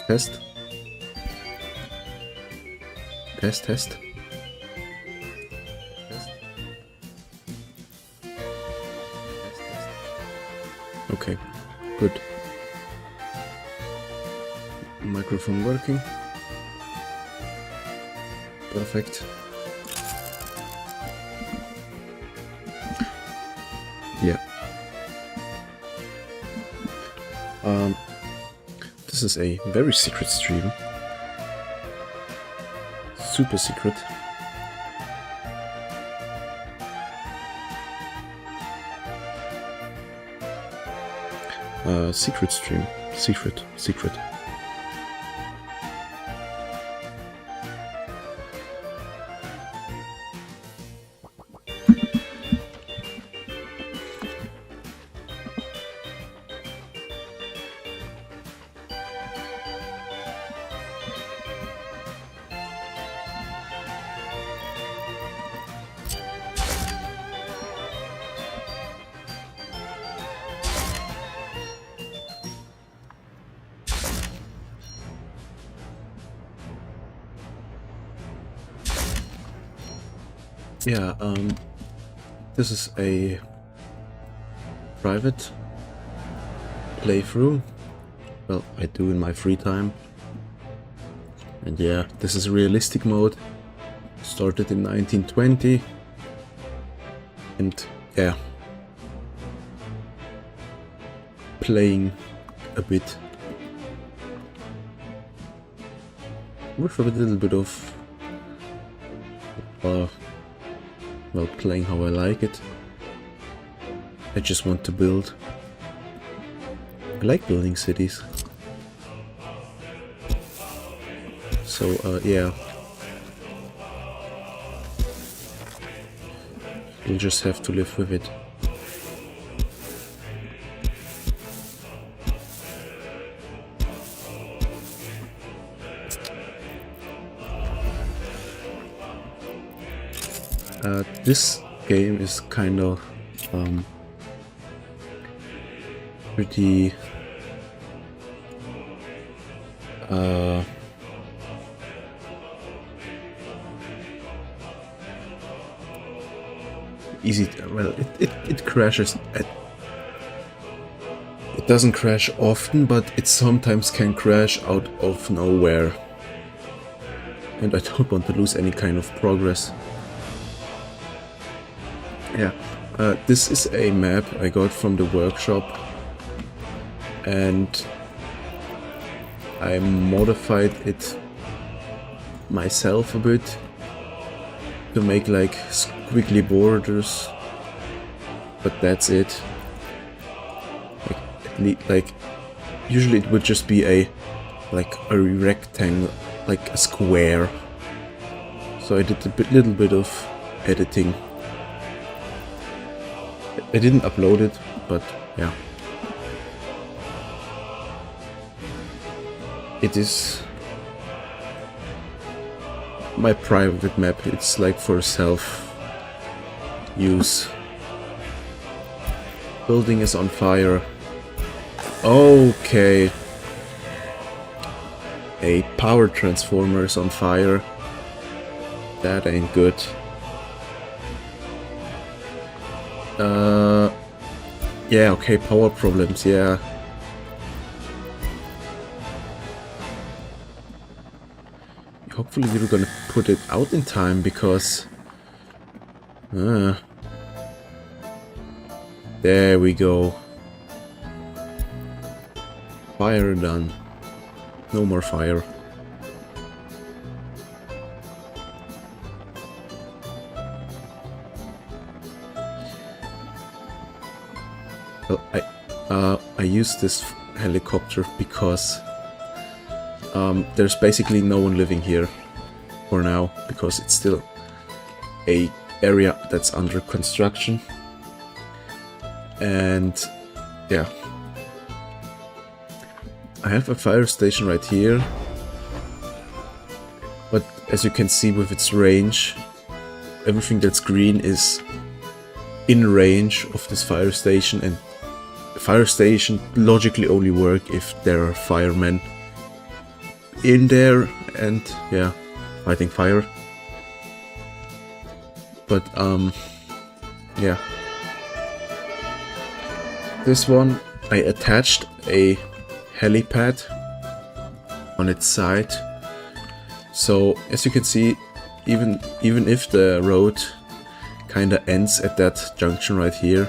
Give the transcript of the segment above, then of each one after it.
Test. Test, test. Test. Test, test. Okay, good. Microphone working. Perfect. Yeah. This is a very secret stream. Super secret. Secret stream. Secret. Secret. Yeah, this is a private playthrough. Well, I do in my free time. And yeah, this is realistic mode. Started in 1920. And yeah, playing a bit with a little bit of well, playing how I like it. I just want to build. I like building cities. So yeah, we'll just have to live with it. This game is kind of pretty easy. Well, it crashes. It doesn't crash often, but it sometimes can crash out of nowhere. And I don't want to lose any kind of progress. Yeah, this is a map I got from the workshop, and I modified it myself a bit to make like squiggly borders, but that's it. Like usually it would just be a rectangle, like a square. So I did a little bit of editing. I didn't upload it, but yeah. It is my private map. It's like for self-use. Building is on fire. Okay. A power transformer is on fire. That ain't good. Yeah, okay, power problems, yeah. Hopefully we're gonna put it out in time, because... there we go. Fire done. No more fire. Well, I use this helicopter because there's basically no one living here for now, because it's still a area that's under construction. And yeah, I have a fire station right here, but as you can see with its range, everything that's green is in range of this fire station, and the fire station logically only work if there are firemen in there and yeah, fighting fire. But yeah, this one I attached a helipad on its side. So as you can see, even if the road kinda ends at that junction right here,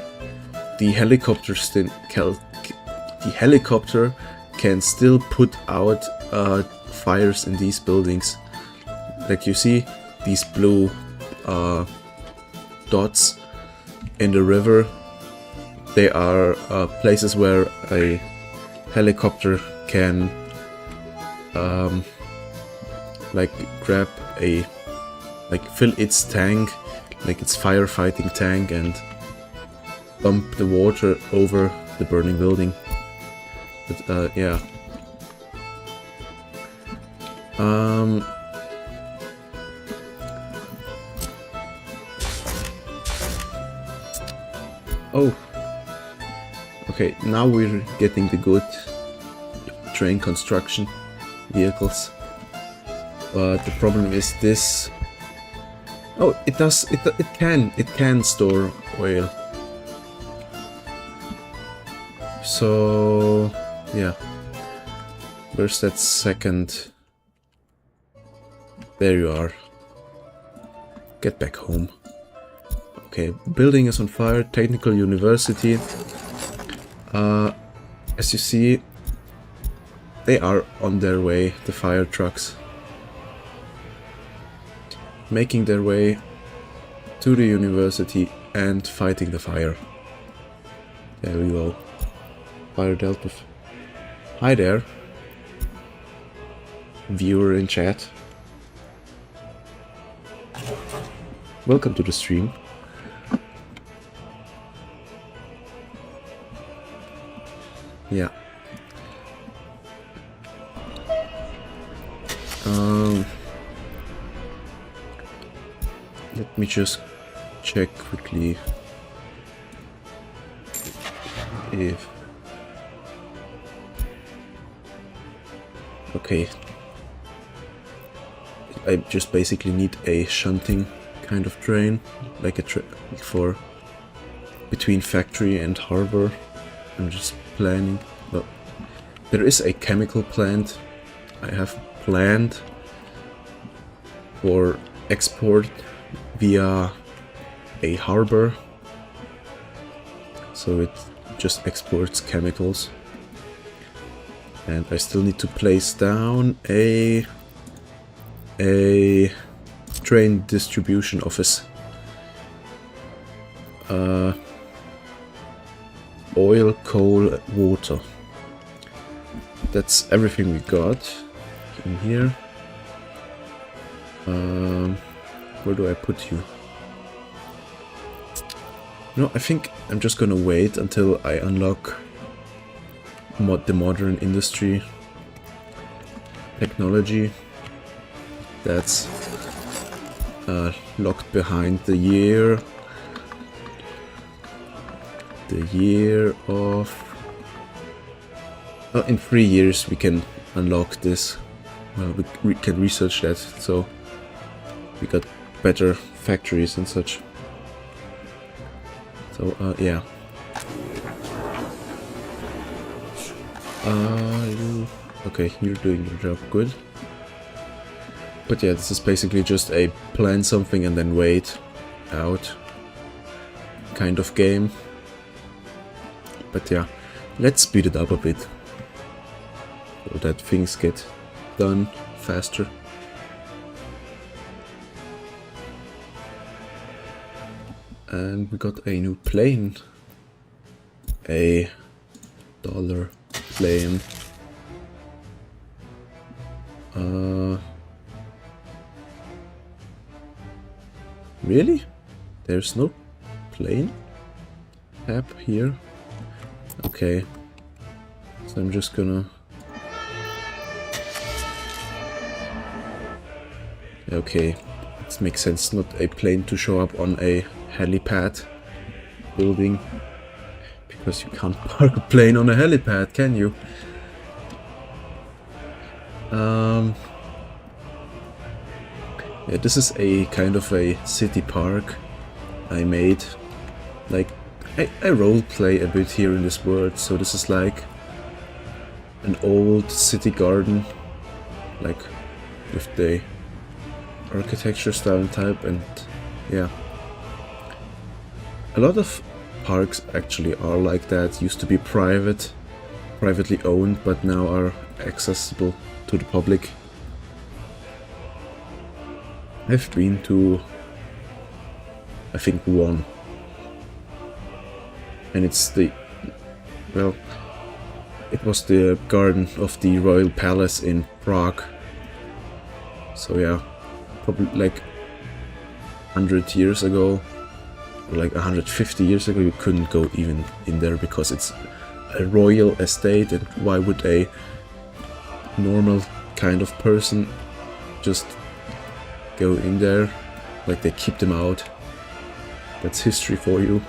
the helicopter can still put out fires in these buildings. Like you see these blue dots in the river, they are places where a helicopter can like grab fill its tank, like its firefighting tank, and dump the water over the burning building. But yeah. Oh. Okay, now we're getting the good train construction vehicles. But the problem is this. Oh, it can store oil. So yeah, where's that second? There you are. Get back home. Okay, building is on fire. Technical University. As you see, they are on their way, the fire trucks, making their way to the university and fighting the fire. There we go. Fire dealt with. Hi there, viewer in chat. Welcome to the stream. Yeah. Let me just check quickly if... Okay. I just basically need a shunting kind of train, like a for between factory and harbor. I'm just planning. Well, there is a chemical plant I have planned for export via a harbor, so it just exports chemicals, and I still need to place down a train distribution office. Oil, coal, water. That's everything we got in here. Where do I put you? No, I think I'm just gonna wait until I unlock the modern industry technology. That's locked behind the year of... in 3 years we can unlock this. We can research that, so we got better factories and such. So yeah. Okay, you're doing your job good. But yeah, this is basically just a plan something and then wait out kind of game. But yeah, let's speed it up a bit so that things get done faster. And we got a new plane. A dollar plane. Really? There's no plane tab here? Okay. So I'm just gonna... Okay. This makes sense, not a plane to show up on a helipad building. Because you can't park a plane on a helipad, can you? Yeah, this is a kind of a city park I made. Like, I roleplay a bit here in this world, so this is like an old city garden, like with the architecture style and type, and yeah. A lot of parks actually are like that. Used to be privately owned, but now are accessible to the public. I've been to, I think, one. And it's the, well, it was the garden of the Royal Palace in Prague. So yeah, probably like 100 years ago, or like 150 years ago, you couldn't go even in there because it's a royal estate, and why would a normal kind of person just go in there? Like, they keep them out. That's history for you.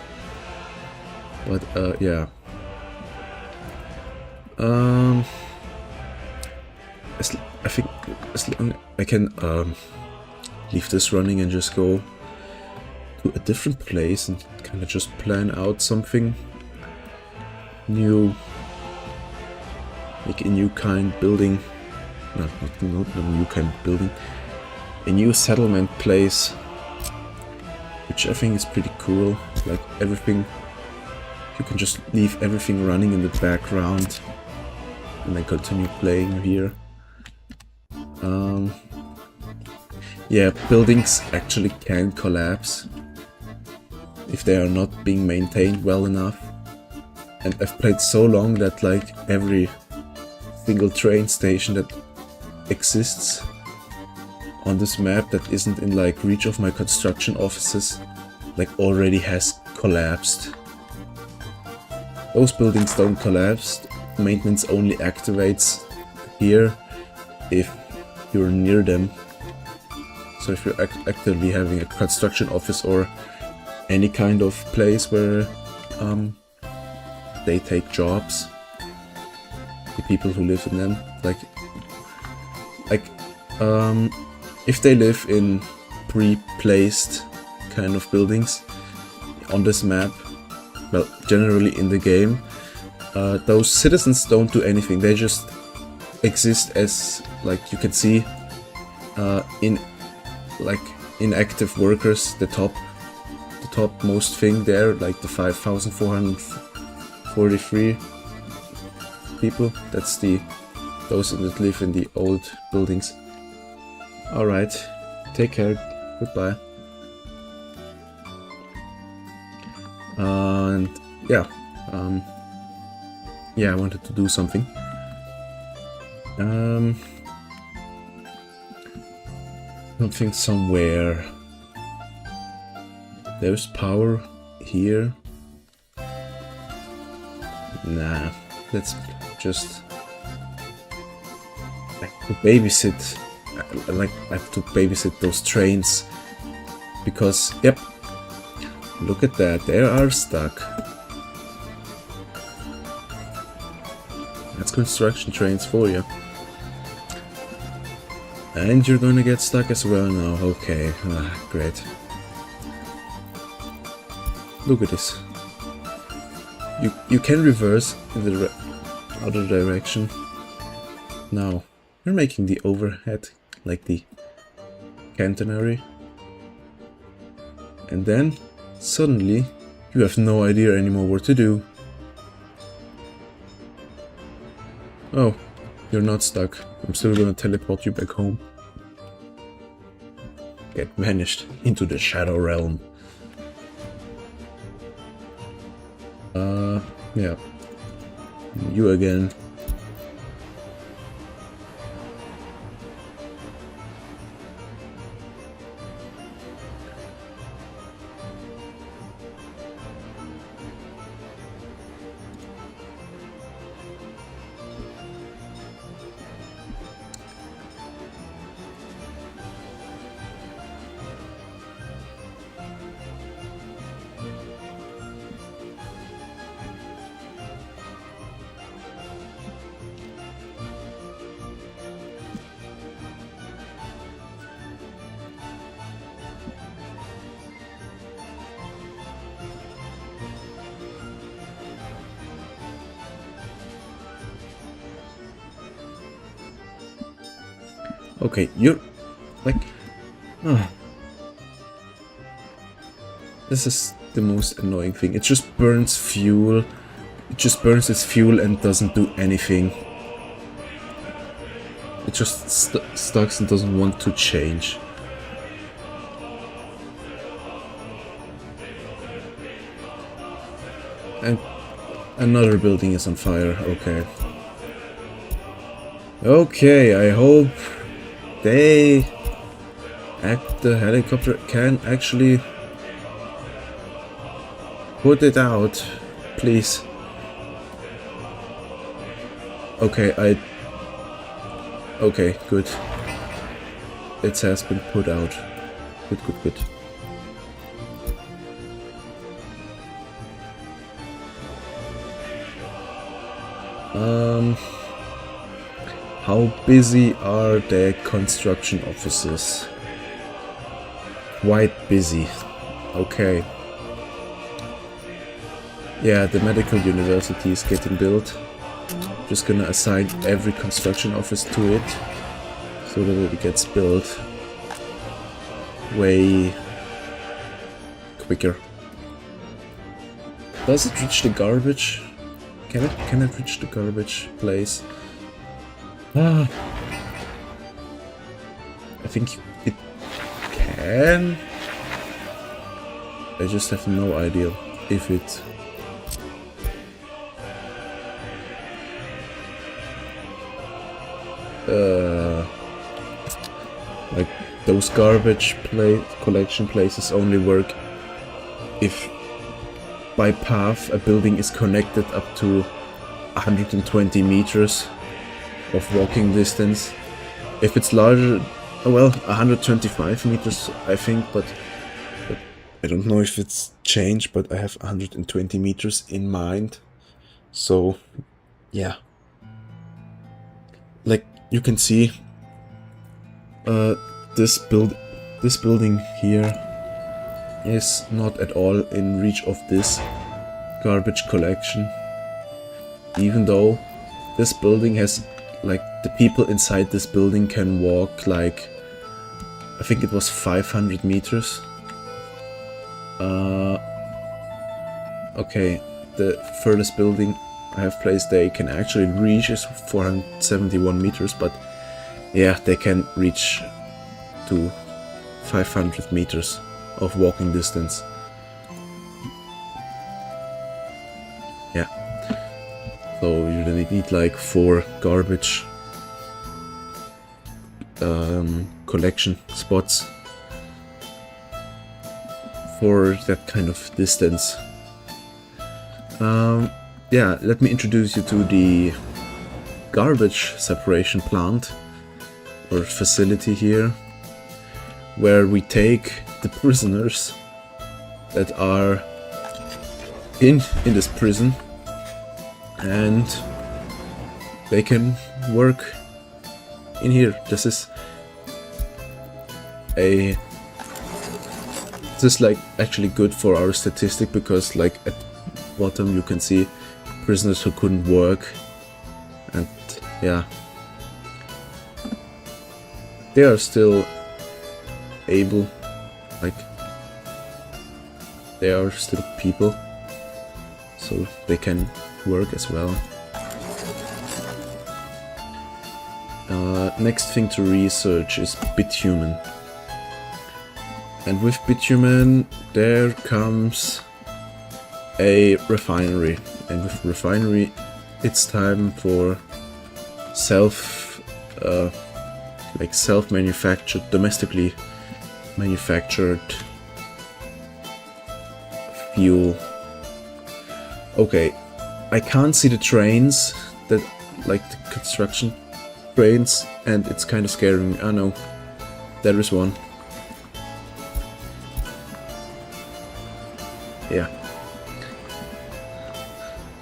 But yeah. I think as long I can leave this running and just go to a different place and kind of just plan out something new, like a new kind building. Not a new kind of building. A new settlement place, which I think is pretty cool. Like, everything, you can just leave everything running in the background and then continue playing here. Yeah, buildings actually can collapse if they are not being maintained well enough. And I've played so long that like every single train station that exists on this map that isn't in like reach of my construction offices like already has collapsed. Those buildings don't collapse. Maintenance only activates here if you're near them. So if you're actively having a construction office or any kind of place where they take jobs, the people who live in them, like if they live in pre-placed kind of buildings on this map, well, generally in the game, those citizens don't do anything. They just exist as, like you can see, inactive workers. The topmost thing there, like the 5,443 people. That's those that live in the old buildings. All right, take care. Goodbye. And yeah, I wanted to do something. Something somewhere. There's power here. Nah, let's just babysit. I have to babysit those trains because, yep, look at that, they are stuck. That's construction trains for you. And you're gonna get stuck as well now. Okay, great. Look at this. You can reverse in the other direction. Now you're making the overhead like the catenary, and then suddenly you have no idea anymore what to do. Oh, you're not stuck. I'm still gonna teleport you back home. Get vanished into the shadow realm. Yeah. You again. Okay, you're like... This is the most annoying thing. It just burns fuel. It just burns its fuel and doesn't do anything. It just stucks and doesn't want to change. And another building is on fire. Okay. Okay, I hope the helicopter can actually put it out, please. Okay, okay, good. It has been put out. Good, good, good. How busy are the construction offices? Quite busy. Okay. Yeah, the medical university is getting built. Just gonna assign every construction office to it so that it gets built way quicker. Does it reach the garbage? Can it reach the garbage place? I think it can. I just have no idea if it... like those garbage collection places only work if by path a building is connected up to 120 meters of walking distance. If it's larger, well, 125 meters I think, but I don't know if it's changed, but I have 120 meters in mind. So yeah, like you can see, this building here is not at all in reach of this garbage collection, even though this building has, like, the people inside this building can walk, like, I think it was 500 meters. Okay, the furthest building I have placed they can actually reach is 471 meters, but yeah, they can reach to 500 meters of walking distance. Yeah. So you really need like 4 garbage collection spots for that kind of distance. Yeah, let me introduce you to the garbage separation plant or facility here, where we take the prisoners that are in this prison and they can work in here. This is like actually good for our statistic, because like at bottom you can see prisoners who couldn't work, and yeah, they are still able, like they are still people, so they can work as well. Next thing to research is bitumen, and with bitumen there comes a refinery, and with refinery it's time for self-manufactured, domestically manufactured fuel. Okay, I can't see the trains, that like the construction trains, and it's kind of scaring me. I know, there is one. Yeah.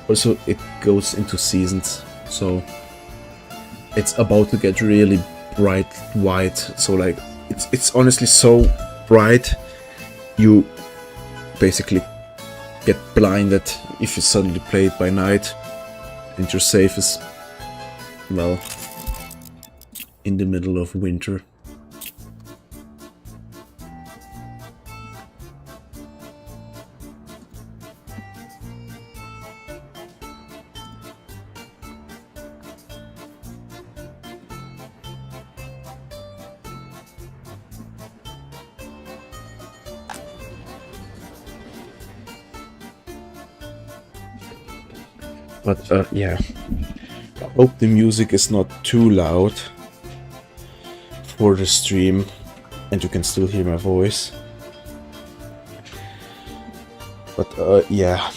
Also, it goes into seasons, so it's about to get really bright white. So like, it's honestly so bright, you basically get blinded if you suddenly play it by night, and your safe is, well, in the middle of winter. But yeah, I hope the music is not too loud for the stream and you can still hear my voice. But yeah.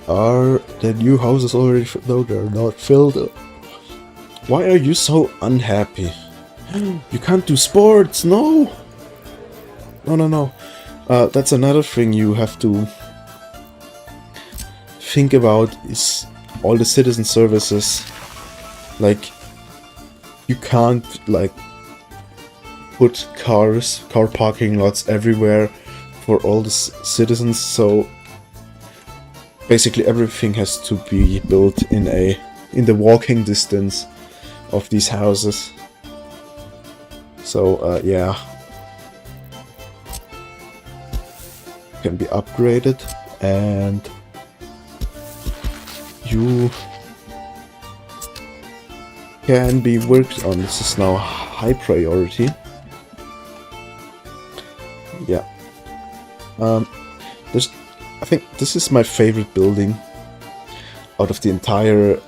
Are the new houses already filled? No, they're not filled. Why are you so unhappy? You can't do sports, no! No. That's another thing you have to think about, is all the citizen services. Like, you can't, like, put car parking lots everywhere for all the citizens, so basically everything has to be built in the walking distance of these houses. So yeah, can be upgraded, and you can be worked on. This is now high priority. Yeah. I think this is my favorite building out of the entire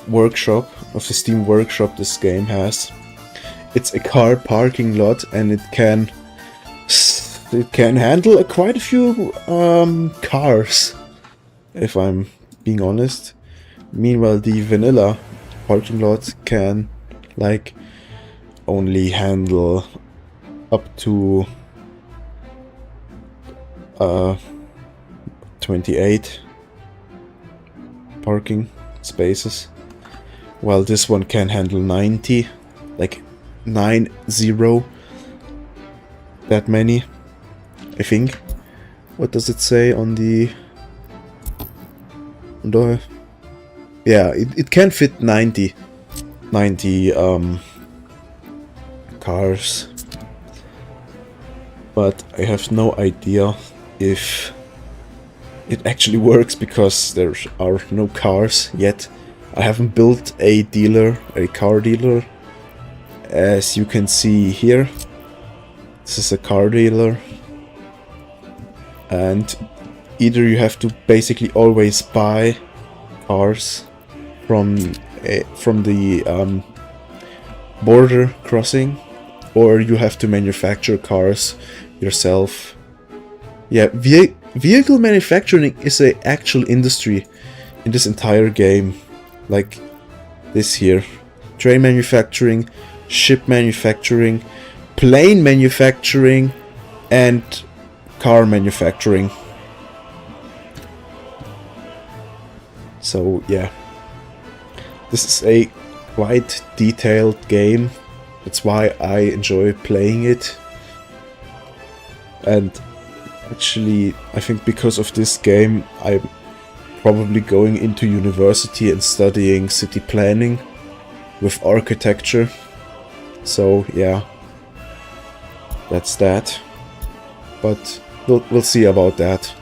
workshop, of the Steam workshop this game has. It's a car parking lot, and it can handle quite a few cars, if I'm being honest. Meanwhile, the vanilla parking lot can, like, only handle up to 28 parking spaces, while this one can handle 90, like 90, that many, I think. What does it say on the yeah, it can fit 90 cars, but I have no idea if it actually works, because there are no cars yet. I haven't built a car dealer. As you can see here, this is a car dealer, and either you have to basically always buy cars from the border crossing, or you have to manufacture cars yourself. Yeah, vehicle manufacturing is an actual industry in this entire game, like this here. Train manufacturing, ship manufacturing, plane manufacturing, and car manufacturing. So yeah, this is a quite detailed game. That's why I enjoy playing it. And actually, I think because of this game, I'm probably going into university and studying city planning with architecture. So yeah, that's that. But we'll see about that.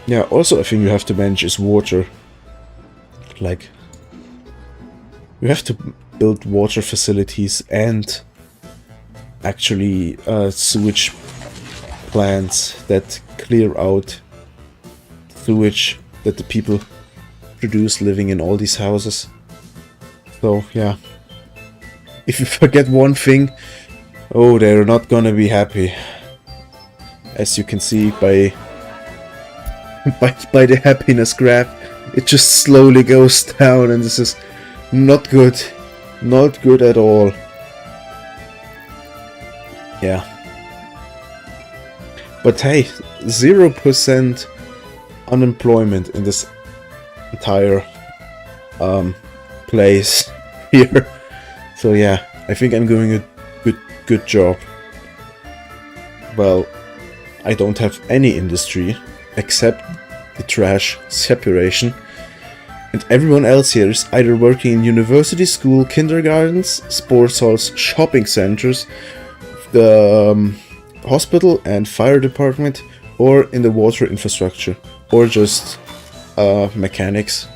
Yeah, also a thing you have to manage is water. Like, you have to build water facilities and actually sewage plants that clear out sewage that the people produce living in all these houses. So yeah, if you forget one thing, oh, they're not gonna be happy. As you can see by the happiness graph, it just slowly goes down, and this is not good. Not good at all. Yeah. But hey, 0% unemployment in this entire place here. So yeah, I think I'm doing a good job. Well, I don't have any industry except the trash separation. And everyone else here is either working in university, school, kindergartens, sports halls, shopping centers, the hospital and fire department, or in the water infrastructure, or just mechanics.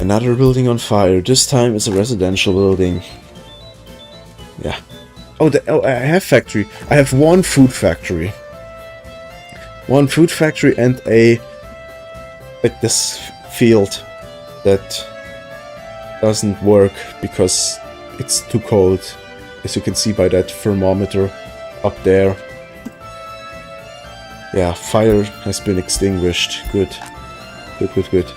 Another building on fire. This time it's a residential building. Yeah. Oh, I have factory. I have one food factory. One food factory and this field that doesn't work because it's too cold, as you can see by that thermometer up there. Yeah, fire has been extinguished. Good. Good.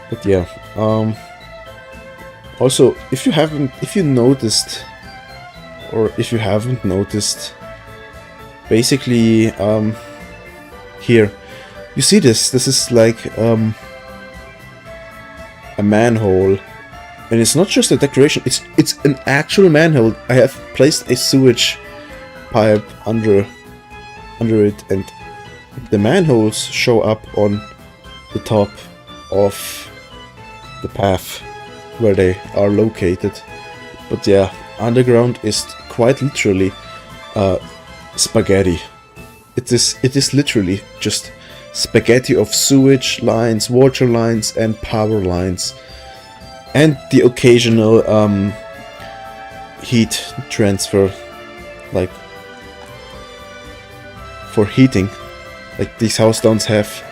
But yeah, also, if you noticed, basically, here, you see this is like, a manhole, and it's not just a decoration, it's an actual manhole. I have placed a sewage pipe under it, and the manholes show up on the top of the path where they are located. But yeah, underground is quite literally spaghetti. It is literally just spaghetti of sewage lines, water lines, and power lines, and the occasional heat transfer, like for heating. Like these house downs have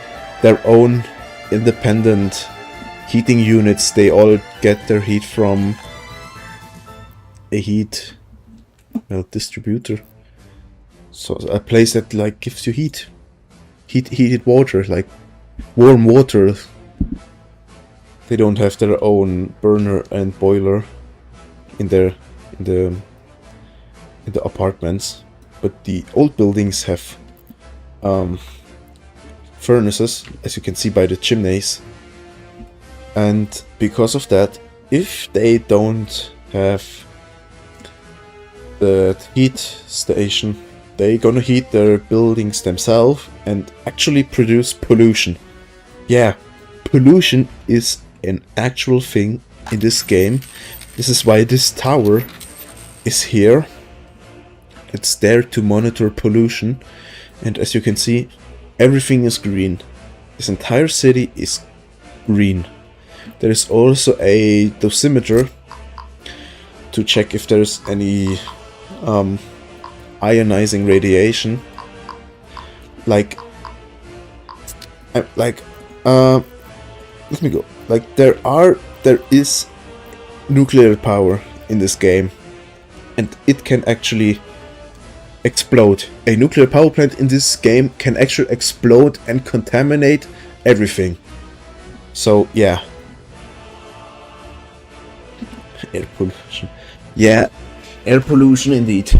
their own independent heating units. They all get their heat from a heat distributor, so a place that like gives you heated water, like warm water. They don't have their own burner and boiler in the apartments, but the old buildings have furnaces, as you can see by the chimneys. And because of that, if they don't have the heat station, they're gonna heat their buildings themselves and actually produce pollution. Yeah, pollution is an actual thing in this game. This is why this tower is here. It's there to monitor pollution, and as you can see, everything is green. This entire city is green. There is also a dosimeter to check if there's any ionizing radiation. Let me go. Like there is nuclear power in this game, and it can actually explode. A nuclear power plant in this game can actually explode and contaminate everything. So yeah. Air pollution. Yeah, air pollution indeed.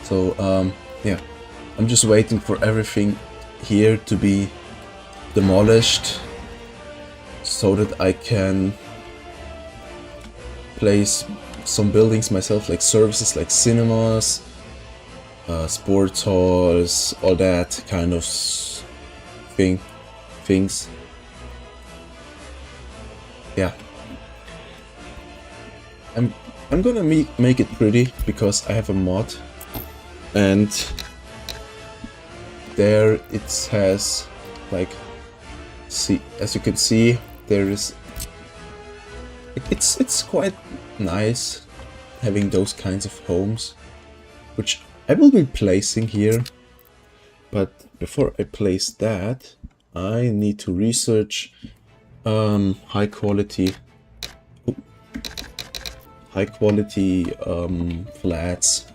So yeah, I'm just waiting for everything here to be demolished so that I can place some buildings myself, like services, like cinemas, sports halls, all that kind of things. Yeah, I'm gonna make it pretty because I have a mod, and there it has, like, see, as you can see, there is, it's quite nice having those kinds of homes, which I will be placing here. But before I place that, I need to research high quality flats,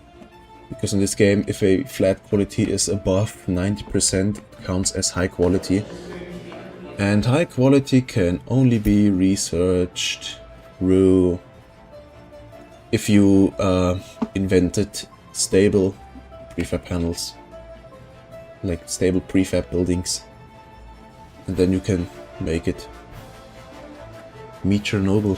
because in this game, if a flat quality is above 90%, it counts as high quality, and high quality can only be researched through if you invented stable prefab panels, like stable prefab buildings, and then you can make it meet Chernobyl.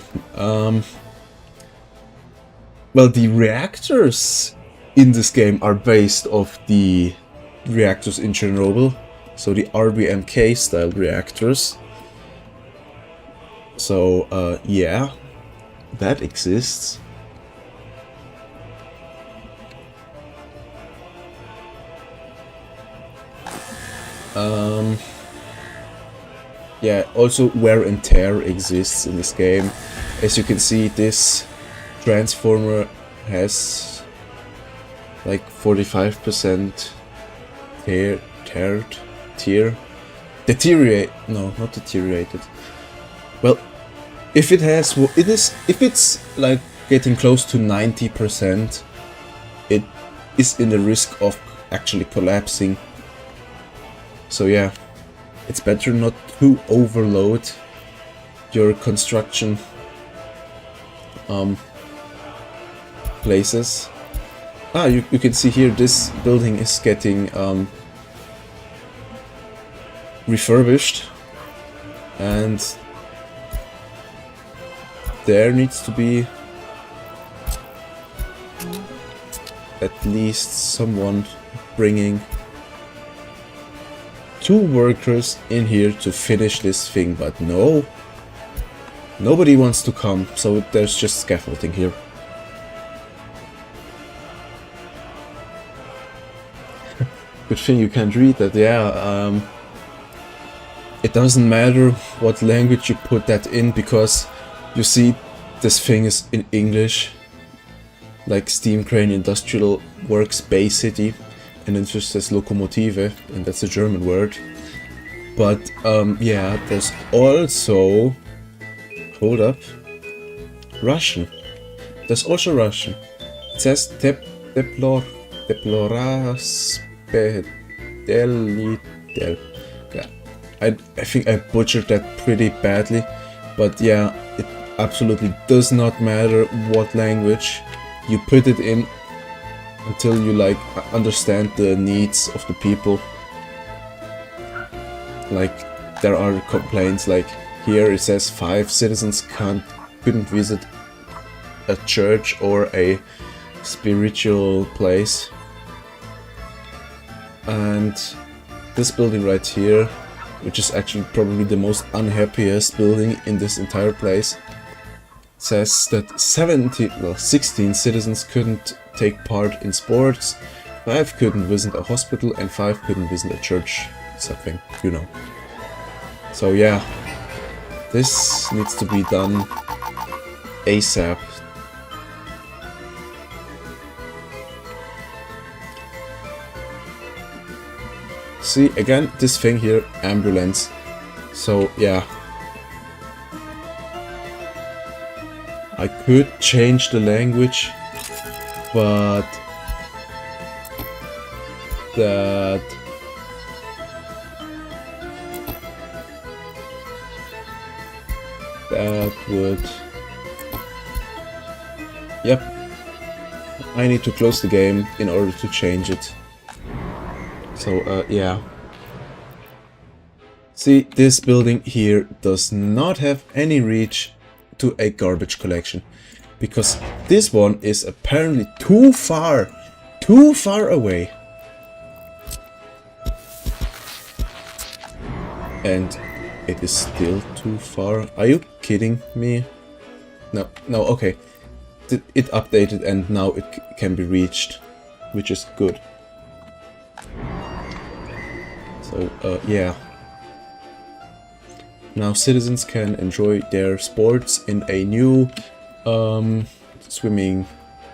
well, the reactors in this game are based off the reactors in Chernobyl, so the RBMK style reactors. So yeah, that exists. Yeah, also wear and tear exists in this game. As you can see, this transformer has like 45% not deteriorated. Well, if it's like getting close to 90%, it is in the risk of actually collapsing. So yeah, it's better not to overload your construction places. You can see here this building is getting refurbished, and there needs to be at least someone bringing 2 workers in here to finish this thing, but no, nobody wants to come, so there's just scaffolding here. Good thing you can't read that. Yeah, it doesn't matter what language you put that in, because you see this thing is in English, like Steam Crane Industrial Works Bay City, and it just says Lokomotive, and that's a German word. But yeah, there's also, hold up, Russian. There's also Russian. It says yeah, I think I butchered that pretty badly, but yeah, it absolutely does not matter what language you put it in until you like understand the needs of the people. Like, there are complaints, like here it says 5 citizens couldn't visit a church or a spiritual place. And this building right here, which is actually probably the most unhappiest building in this entire place, says that 16 citizens couldn't take part in sports, 5 couldn't visit a hospital, and 5 couldn't visit a church. Something, you know. So yeah, this needs to be done ASAP. See, again, this thing here, ambulance. So yeah, I could change the language, but that would, yep, I need to close the game in order to change it. So yeah, see, this building here does not have any reach to a garbage collection, because this one is apparently too far away. And it is still too far. Are you kidding me? No, okay. It updated and now it can be reached, which is good. So, yeah. Now citizens can enjoy their sports in a new swimming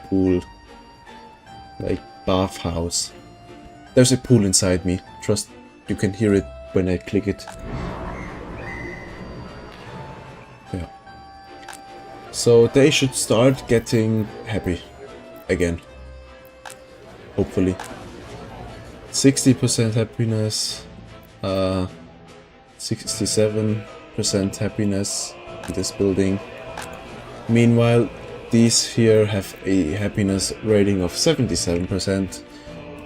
pool, like bathhouse. There's a pool inside me. Trust, you can hear it when I click it. Yeah. So they should start getting happy again. Hopefully. 60% happiness, 67% happiness in this building. Meanwhile, these here have a happiness rating of 77%,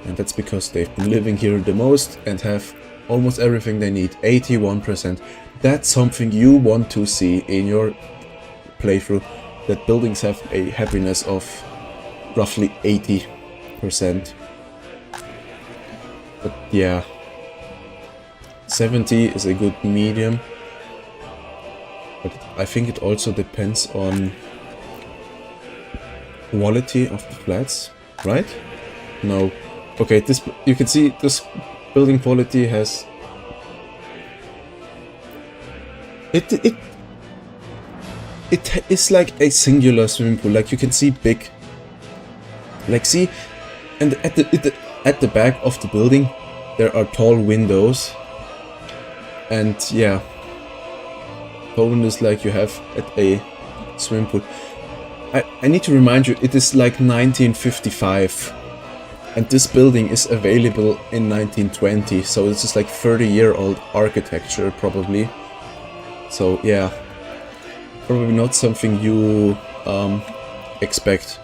and that's because they've been living here the most and have almost everything they need. 81%. That's something you want to see in your playthrough, that buildings have a happiness of roughly 80%. But yeah, 70 is a good medium. But I think it also depends on quality of the flats, right? No. Okay, this, you can see this building quality has it is like a singular swimming pool. Like you can see big, like see, and at the back of the building there are tall windows, and yeah, tall windows like you have at a swimming pool. I need to remind you, it is like 1955, and this building is available in 1920, so this is like 30-year-old architecture probably. So yeah, probably not something you expect.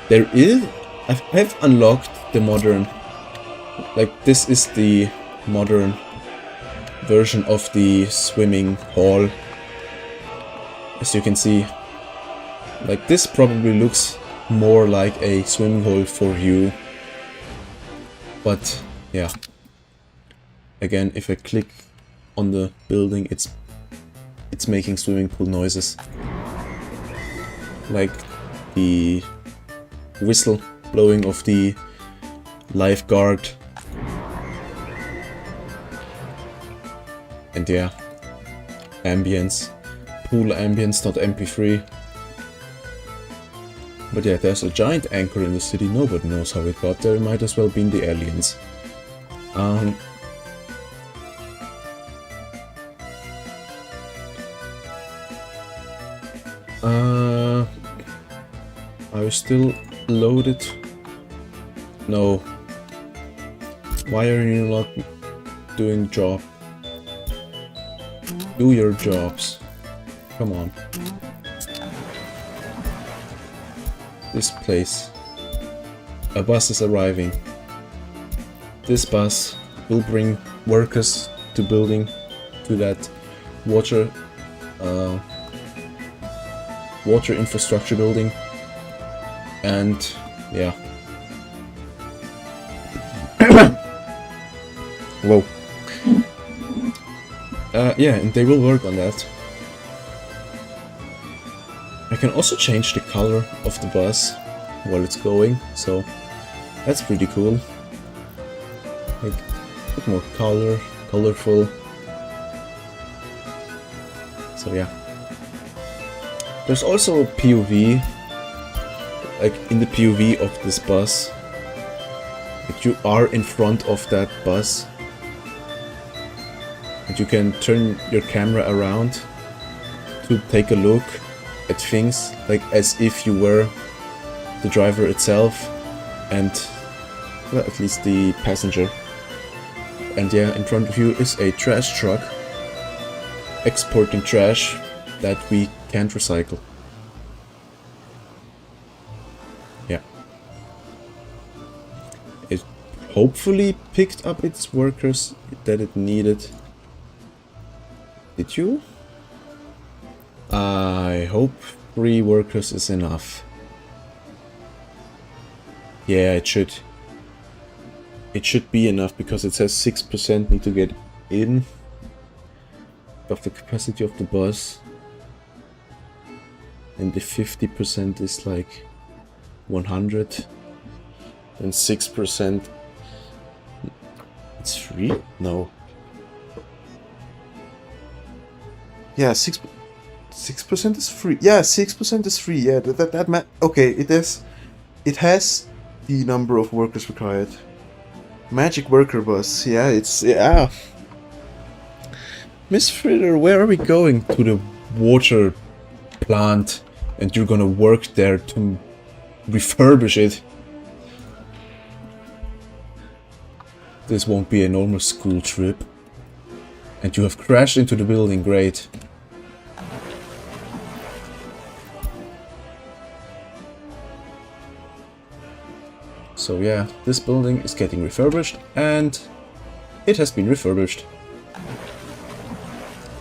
There is, I've unlocked the modern, like this is the modern version of the swimming hall. As you can see, like this probably looks more like a swimming hole for you. But yeah, again, if I click on the building, it's making swimming pool noises, like the whistle blowing of the lifeguard. And yeah, ambience, pool ambience, not MP3. But yeah, there's a giant anchor in the city. Nobody knows how it got there. It might as well be the aliens. Are you still loaded? No. Why are you not doing job? Do your jobs. Come on. This place. A bus is arriving. This bus will bring workers to building, to that water infrastructure building. And yeah. Whoa. Yeah, and they will work on that. I can also change the color of the bus while it's going, so that's pretty cool. Like a bit more colorful. So yeah. There's also a POV, like in the POV of this bus, that you are in front of that bus, and you can turn your camera around to take a look at things, like as if you were the driver itself and, well, at least the passenger. And yeah, in front of you is a trash truck exporting trash that we can't recycle. Yeah. It hopefully picked up its workers that it needed. Did you? I hope 3 workers is enough. Yeah, it should. It should be enough, because it says 6% need to get in of the capacity of the bus. And the 50% is like 100. And 6%. It's free? No. Yeah, 6% is free. Yeah, 6% is free. Yeah, okay, it has the number of workers required. Magic worker bus. Yeah, yeah. Miss Fritter, where are we going? To the water plant, and you're gonna work there to refurbish it. This won't be a normal school trip. And you have crashed into the building, great. So yeah, this building is getting refurbished, and it has been refurbished.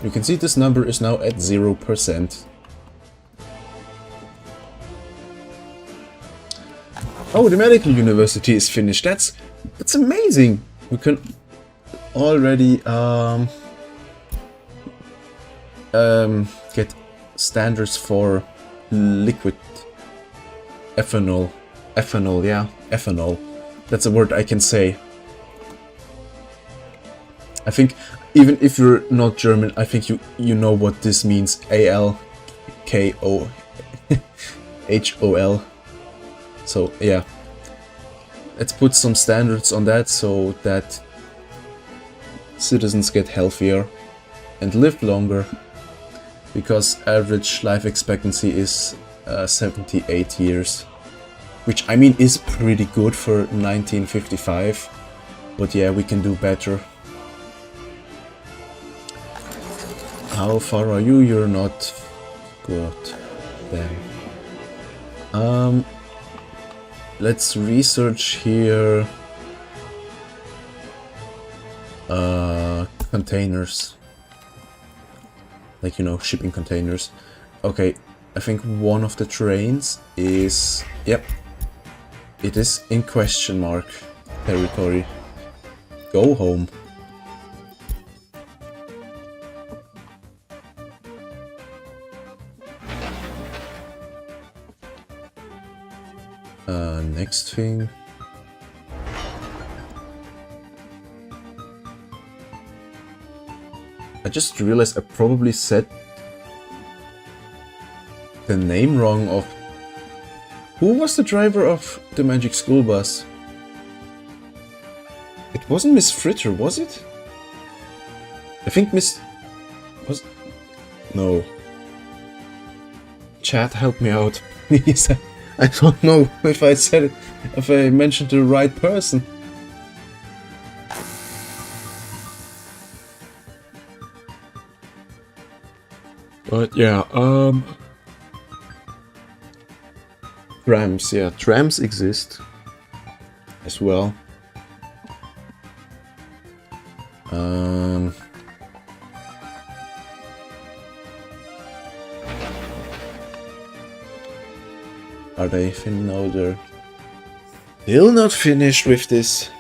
You can see this number is now at 0%. Oh, the medical university is finished. That's amazing. We can already get standards for liquid ethanol. Ethanol, yeah, ethanol. That's a word I can say. I think even if you're not German, I think you know what this means. ALKOHOL. So yeah, let's put some standards on that so that citizens get healthier and live longer, because average life expectancy is 78 years, which I mean is pretty good for 1955, but yeah, we can do better. How far are you? You're not good. Then let's research here containers, like, you know, shipping containers. Okay, I think one of the trains is, yep, it is in question mark territory. Go home. Next thing. I just realized I probably said the name wrong of... Who was the driver of the Magic School Bus? It wasn't Miss Fritter, was it? I think Miss... was... No. Chat, help me out, please. I don't know if I said it, if I mentioned the right person. But yeah, trams, yeah, trams exist as well. Are they finished? No, they're still not finished with this.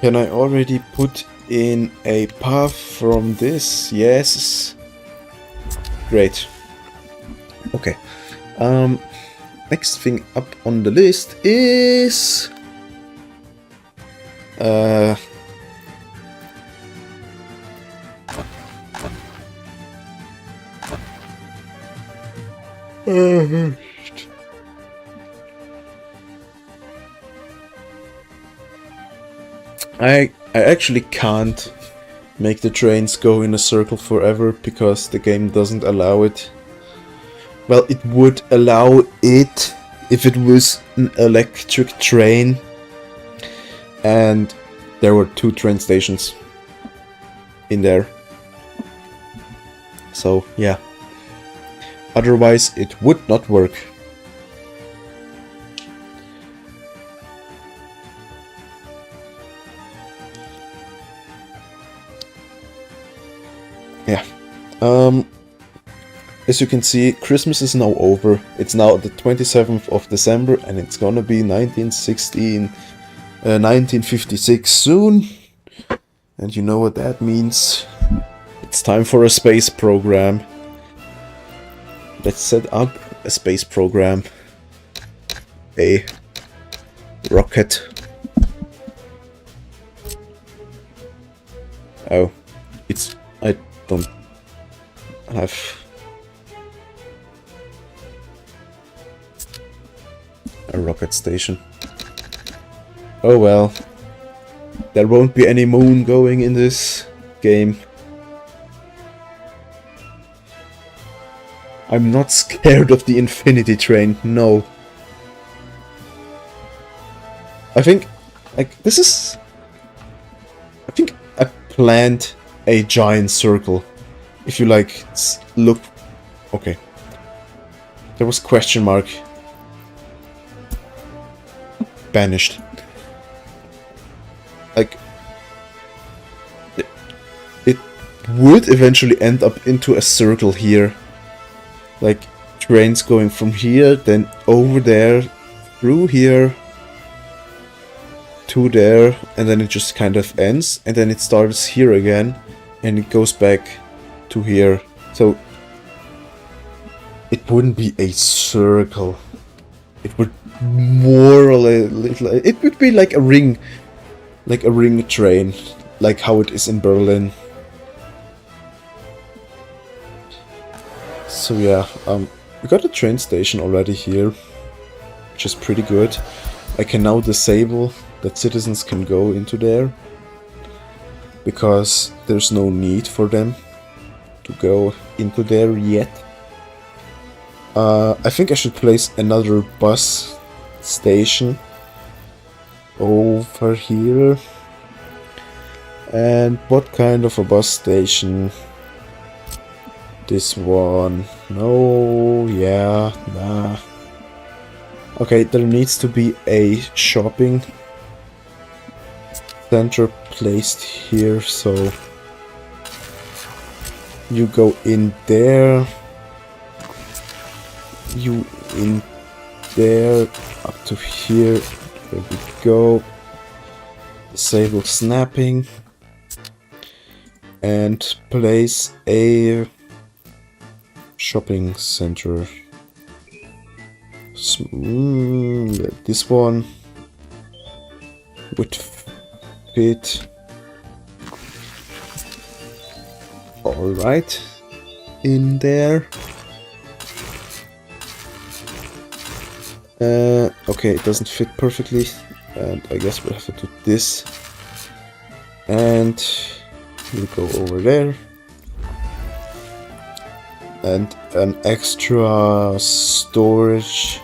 Can I already put in a path from this? Yes. Great. Okay. Next thing up on the list is I actually can't make the trains go in a circle forever because the game doesn't allow it. Well, it would allow it if it was an electric train and there were 2 train stations in there. So yeah. Otherwise, it would not work. Yeah. As you can see, Christmas is now over. It's now the 27th of December and it's gonna be 1956 soon. And you know what that means. It's time for a space program. Let's set up a space program. A rocket. Oh, it's... I don't have... a rocket station. Oh well. There won't be any moon going in this game. I'm not scared of the infinity train, no. I think, like, this is... I think I planned a giant circle. If you, like, look... Okay. There was question mark. Banished. Like... It would eventually end up into a circle here. Like, trains going from here, then over there, through here to there, and then it just kind of ends, and then it starts here again, and it goes back to here. So it wouldn't be a circle. It would more or less, it would be like a ring train, like how it is in Berlin. So yeah, we got a train station already here, which is pretty good. I can now disable that citizens can go into there, because there's no need for them to go into there yet. I think I should place another bus station over here. And what kind of a bus station? This one. No, yeah, nah. Okay, there needs to be a shopping center placed here, so you go in there, you in there, up to here, there we go. Disable snapping and place a shopping center. This one would fit. Alright, in there. Okay, it doesn't fit perfectly, and I guess we'll have to do this. And we go over there. And an extra storage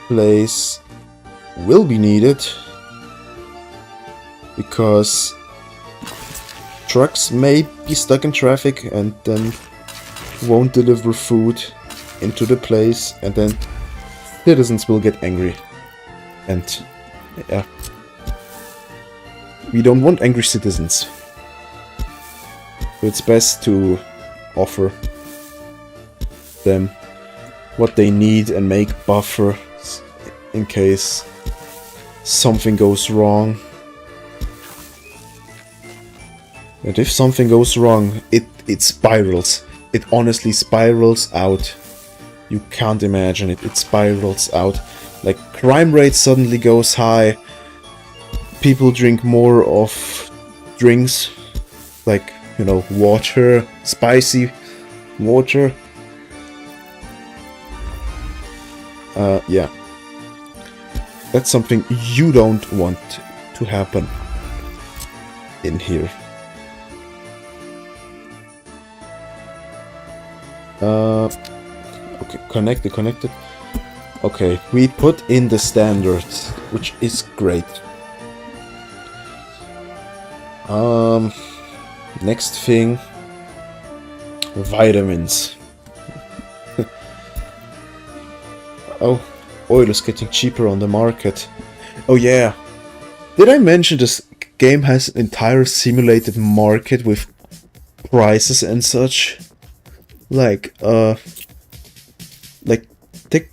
place will be needed, because trucks may be stuck in traffic and then won't deliver food into the place, and then citizens will get angry. And yeah, we don't want angry citizens. So it's best to offer them what they need and make buffers in case something goes wrong. And if something goes wrong, it spirals. It honestly spirals out. You can't imagine it. It spirals out. Like, crime rate suddenly goes high. People drink more of drinks, like, you know, water, spicy water. Yeah. That's something you don't want to happen in here. Okay, connected. Okay, we put in the standards, which is great. Next thing, vitamins. Oh, oil is getting cheaper on the market. Oh yeah, did I mention this game has an entire simulated market with prices and such? Like,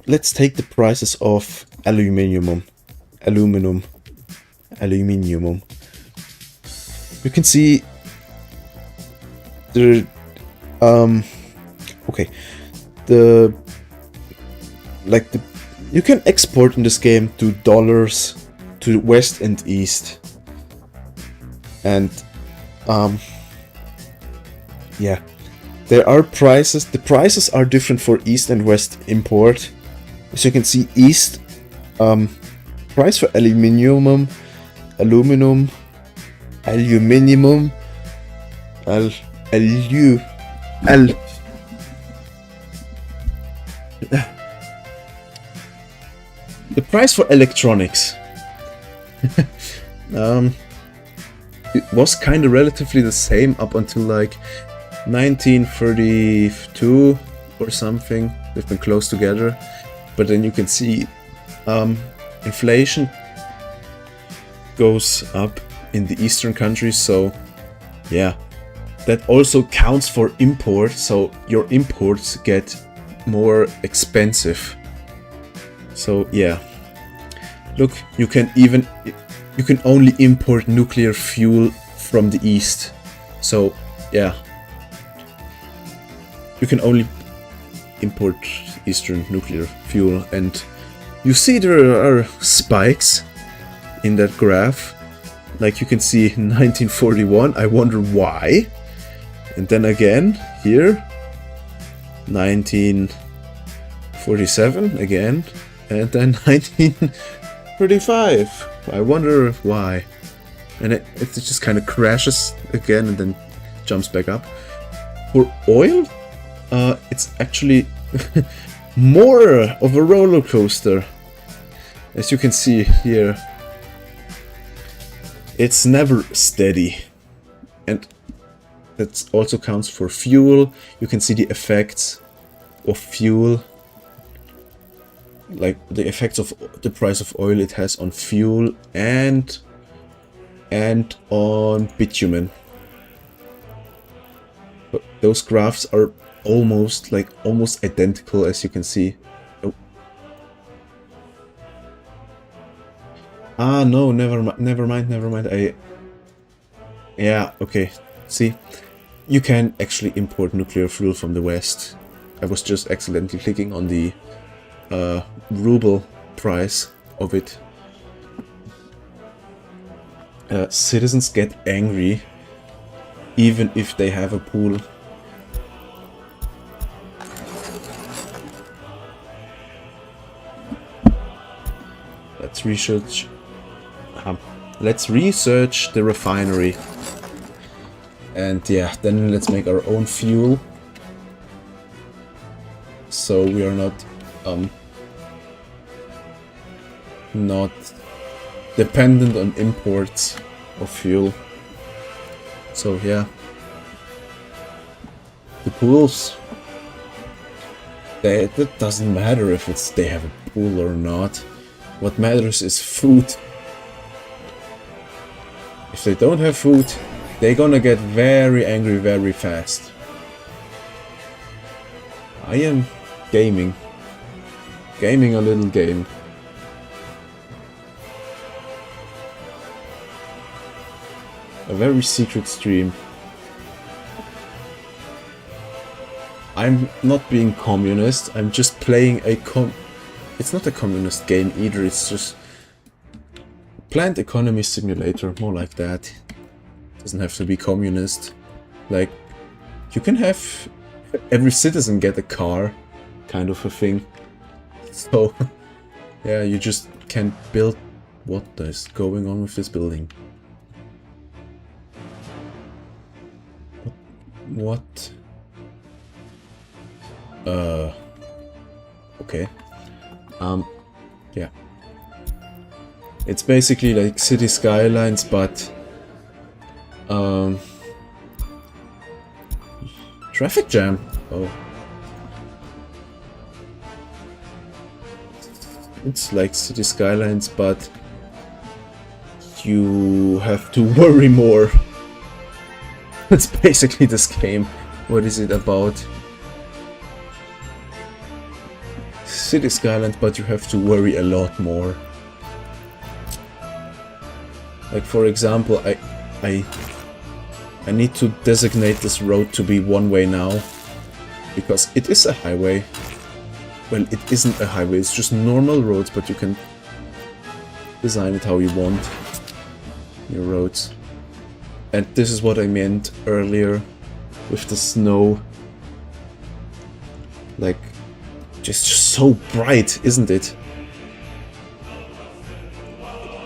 let's take the prices of aluminum. You can see the okay, you can export in this game to dollars to west and east, and yeah, there are prices. The prices are different for east and west import. As you can see, east price for aluminum. The price for electronics it was kind of relatively the same up until like 1932 or something. They've been close together, but then you can see inflation goes up in the eastern countries, so yeah, that also counts for import, so your imports get more expensive. So yeah, look, you can only import nuclear fuel from the east. So yeah, you can only import eastern nuclear fuel, and you see there are spikes in that graph. Like you can see 1941, I wonder why. And then again here 1947 again, and then 1935. I wonder why. And it just kind of crashes again and then jumps back up. For oil, it's actually more of a roller coaster. As you can see here, it's never steady. And that also counts for fuel. You can see the effects of fuel, like the effects of the price of oil it has on fuel and on bitumen. But those graphs are almost identical, as you can see. Oh. Ah, no, never mind. Yeah, okay. See, you can actually import nuclear fuel from the West. I was just accidentally clicking on the ruble price of it. Citizens get angry even if they have a pool. Let's research the refinery. And yeah, then let's make our own fuel. So we are not dependent on imports of fuel. So yeah, the pools, that doesn't matter if they have a pool or not. What matters is food. If they don't have food, they're gonna get very angry very fast. I am gaming a little game. A very secret stream. I'm not being communist, I'm just playing it's not a communist game either, it's just planned economy simulator, more like that. Doesn't have to be communist. Like, you can have every citizen get a car, kind of a thing. So, yeah, you just can't build. What is going on with this building? What? Okay. Yeah. It's basically like city skylines, but traffic jam. Oh. It's like city skylines, but you have to worry more. That's basically this game. What is it about? City skylines, but you have to worry a lot more. Like, for example, I need to designate this road to be one way now, because it is a highway. Well, it isn't a highway, it's just normal roads, but you can design it how you want your roads. And this is what I meant earlier with the snow. Like, just so bright, isn't it?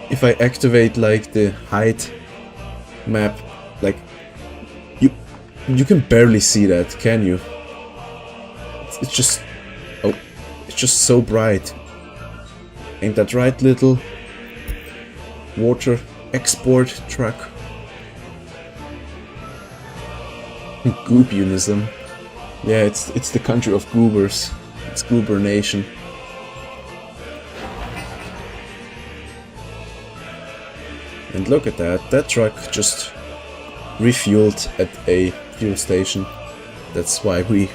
If I activate like the height map, like you can barely see that, can you? It's just, oh, it's just so bright. Ain't that right, little water export truck? Goobunism. Yeah, it's the country of goobers. It's Goober Nation. And look at that. That truck just refueled at a fuel station. That's why we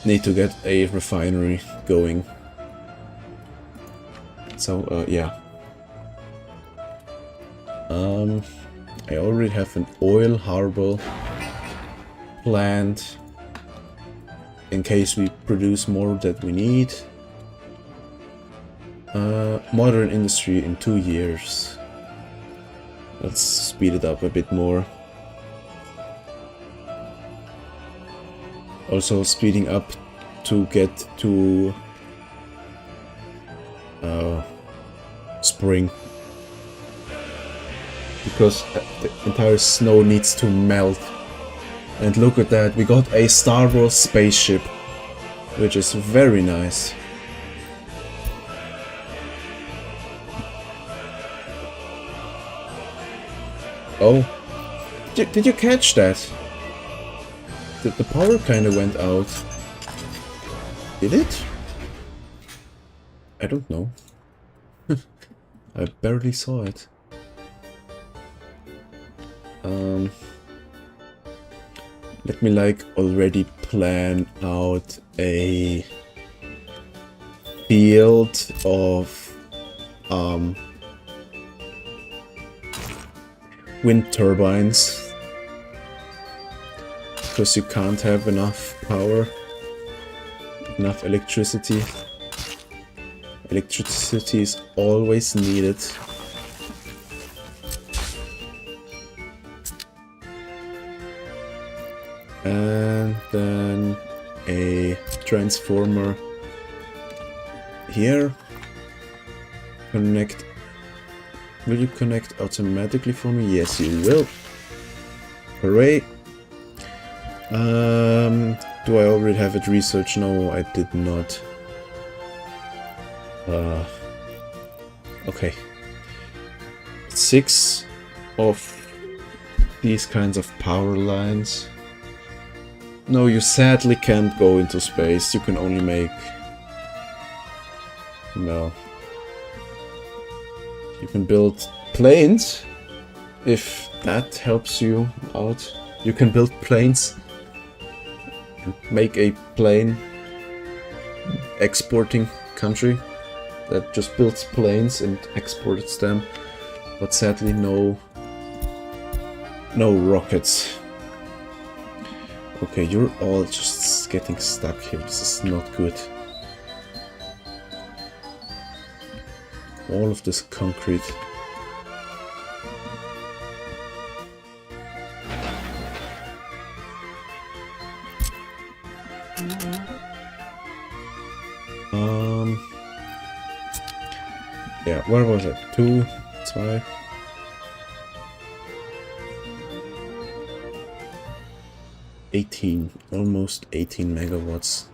need to get a refinery going. So, yeah. I already have an oil harbor planned in case we produce more that we need. Modern industry in 2 years. Let's speed it up a bit more. Also speeding up to get to spring. Because the entire snow needs to melt. And look at that, we got a Star Wars spaceship, which is very nice. Oh, did you catch that? The power kinda went out. Did it? I don't know. I barely saw it. Let me like already plan out a field of wind turbines, because you can't have enough power, enough electricity. Electricity is always needed. And then a transformer here. Connect. Will you connect automatically for me? Yes, you will. Hooray. Do I already have it researched? No, I did not. Okay. 6 of these kinds of power lines. No, you sadly can't go into space. You can only make... No. You can build planes, if that helps you out. You can build planes. Make a plane exporting country that just builds planes and exports them. But sadly no rockets. Okay, you're all just getting stuck here. This is not good. All of this concrete. Yeah, where was it? 2, 2. Almost 18 megawatts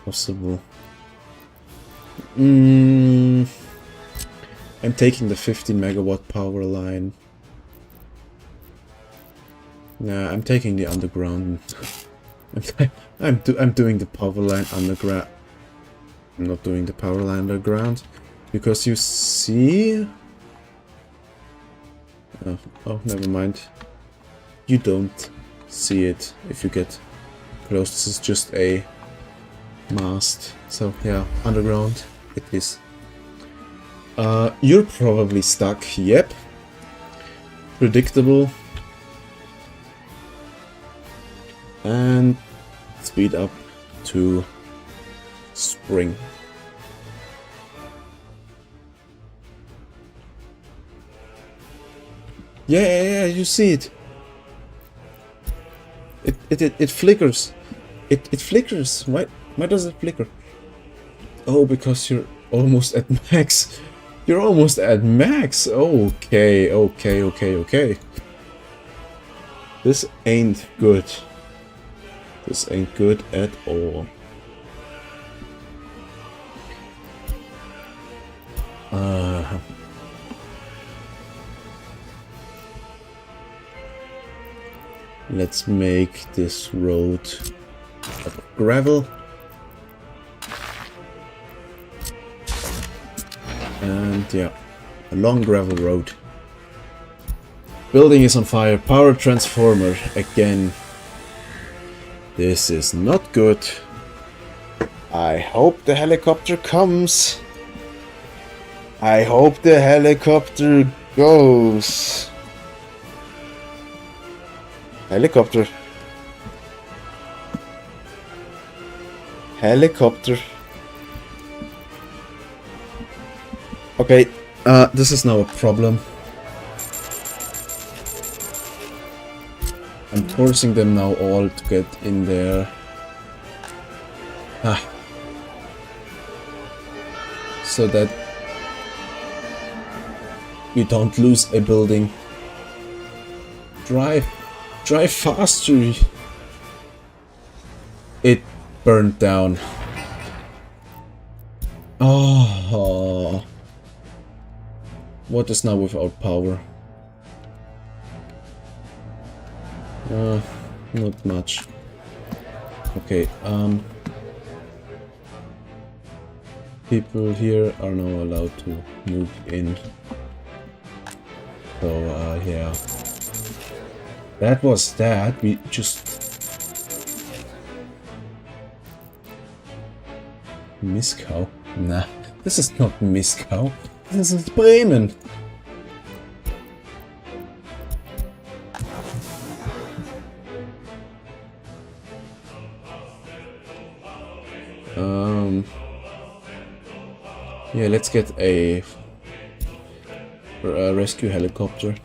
possible. I'm taking the 15 megawatt power line. Nah, I'm taking the underground. I'm doing the power line underground. I'm not doing the power line underground because you see. Oh, never mind. You don't see it if you get close. This is just a mast. So yeah, underground it is. You're probably stuck. Yep. Predictable. And speed up to spring. Yeah, you see it. It flickers. It flickers. Why does it flicker? Oh, because you're almost at max. You're almost at max. Okay. This ain't good. This ain't good at all. Let's make this road of gravel. And yeah, a long gravel road. Building is on fire. Power transformer again. This is not good. I hope the helicopter comes. I hope the helicopter goes. Helicopter. Helicopter. Okay, this is now a problem. I'm forcing them now all to get in there. So that we don't lose a building. Drive faster. It burned down. Oh. What is now without power? Not much. Okay, people here are now allowed to move in. So, yeah. That was that. We just... Miskau? Nah, this is not Miskau. This is Bremen. Yeah, let's get a rescue helicopter.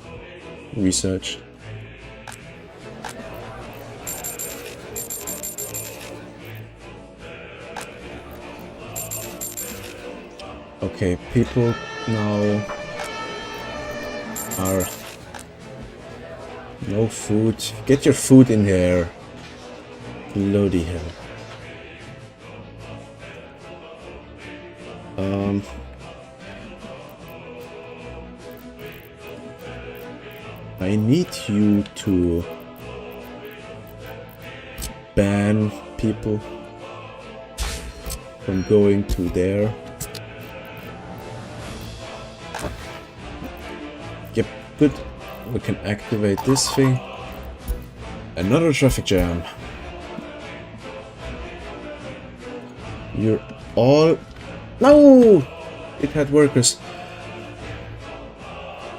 Research. Okay, people now are... No food. Get your food in there. Bloody hell. I need you to ban people from going to there. Yep, good. We can activate this thing. Another traffic jam. You're all... No! It had workers.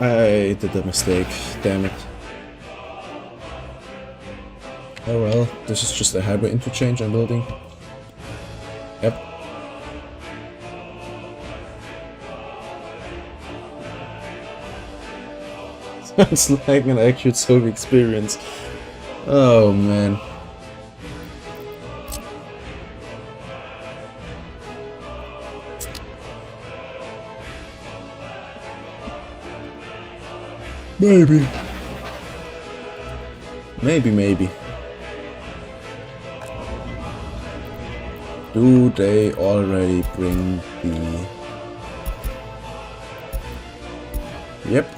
I did a mistake. Damn it. Oh well, this is just a highway interchange I'm building. Yep. Sounds like an accurate Soviet experience. Oh man. Maybe. Maybe. Do they already bring the... Yep.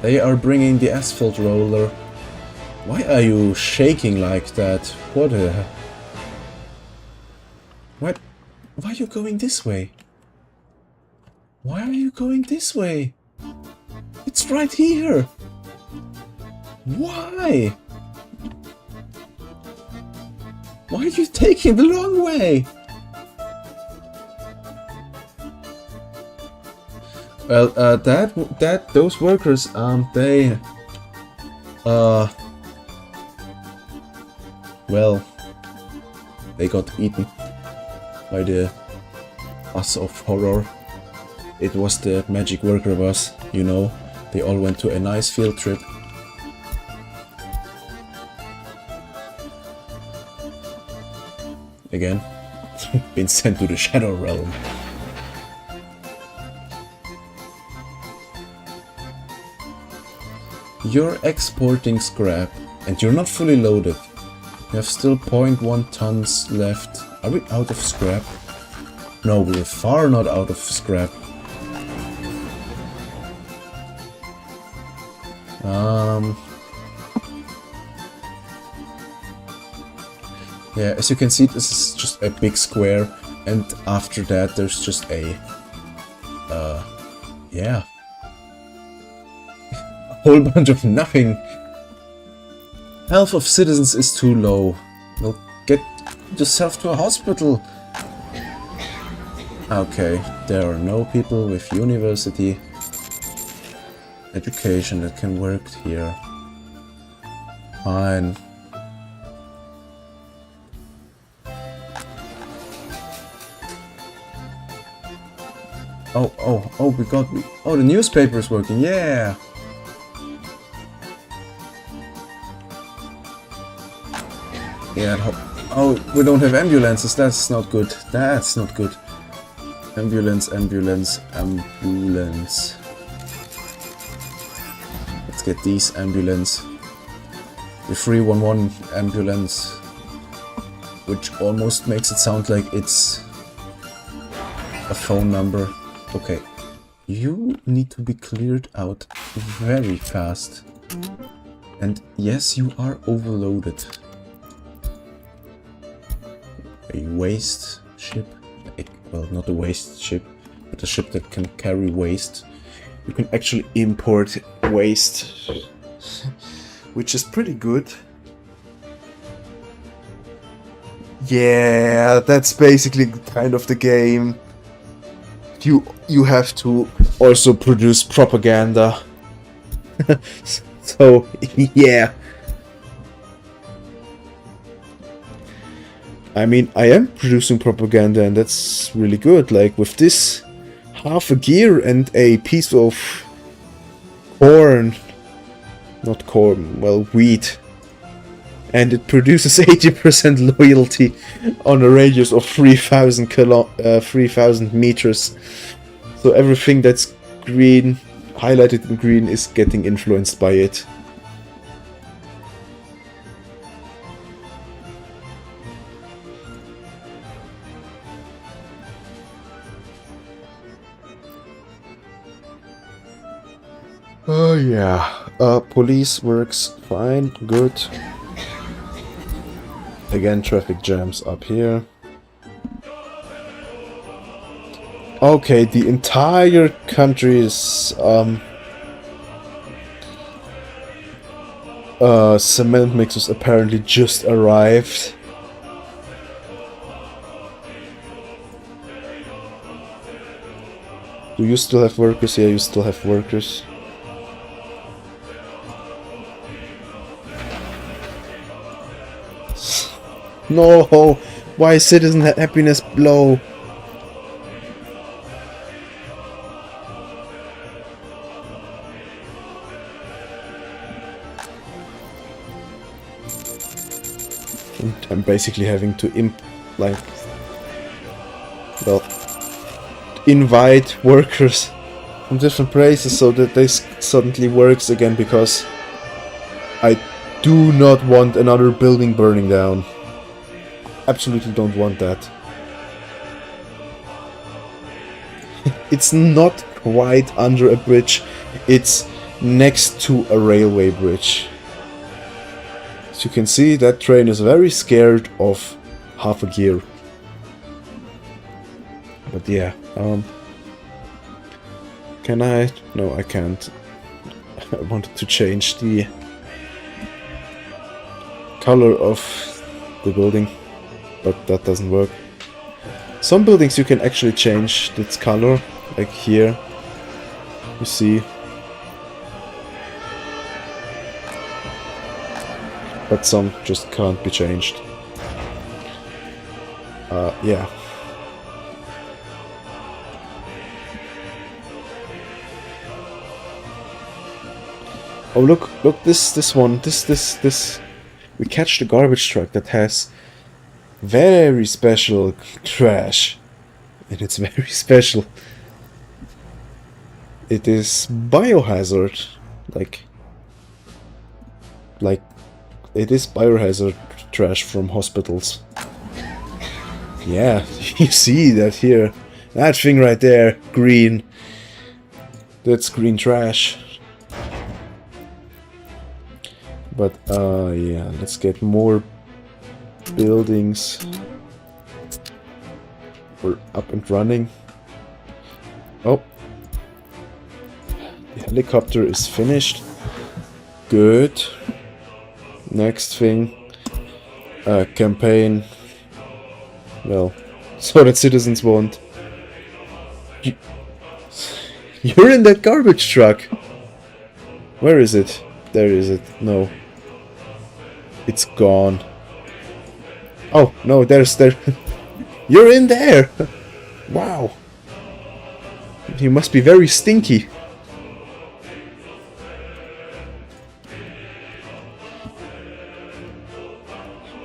They are bringing the asphalt roller. Why are you shaking like that? What a... What? Why are you going this way? Why are you going this way? It's right here! Why? Why are you taking the long way? Well, those workers, they... Well... They got eaten by the bus of horror. It was the magic worker bus, you know. They all went to a nice field trip. Again, been sent to the Shadow Realm. You're exporting scrap, and you're not fully loaded. You have still 0.1 tons left. Are we out of scrap? No, we're far not out of scrap. Yeah, as you can see, this is just a big square, and after that there's just a, yeah. A whole bunch of nothing. Health of citizens is too low. Well, get yourself to a hospital. Okay, there are no people with university education that can work here. Fine. Oh, oh, the newspaper is working, yeah! Yeah, oh, we don't have ambulances, that's not good. That's not good. Ambulance. Let's get these ambulance. The 311 ambulance. Which almost makes it sound like it's a phone number. Okay. You need to be cleared out very fast. And yes, you are overloaded. A waste ship. Well, not a waste ship, but a ship that can carry waste. You can actually import waste, which is pretty good. Yeah, that's basically kind of the game. You have to also produce propaganda. So, yeah. I mean, I am producing propaganda and that's really good. Like, with this half a gear and a piece of corn. Not corn, well, wheat. And it produces 80% loyalty on a radius of 3,000 meters. So everything that's green, highlighted in green, is getting influenced by it. Oh yeah, police works fine, good. Again, traffic jams up here. Okay, the entire country is cement mixers apparently just arrived. Do you still have workers? Yeah, you still have workers. No! Why citizen happiness low? I'm basically having to invite workers from different places so that this suddenly works again, because I do not want another building burning down. Absolutely don't want that. It's not quite under a bridge, it's next to a railway bridge. As you can see, that train is very scared of half a gear. But yeah, can I? No, I can't. I wanted to change the color of the building, but that doesn't work. Some buildings you can actually change its color, like here, you see. But some just can't be changed. Yeah. Oh look, this one, this. We catch the garbage truck that has very special trash. And it's very special. It is biohazard. Like it is biohazard trash from hospitals. Yeah, you see that here. That thing right there, green. That's green trash. But yeah, let's get more buildings. We're up and running. Oh, the helicopter is finished. Good. Next thing, campaign. Well, so that citizens want You're in that garbage truck. Where is it? There is it. No. It's gone. Oh, no, there's there. You're in there! Wow. You must be very stinky.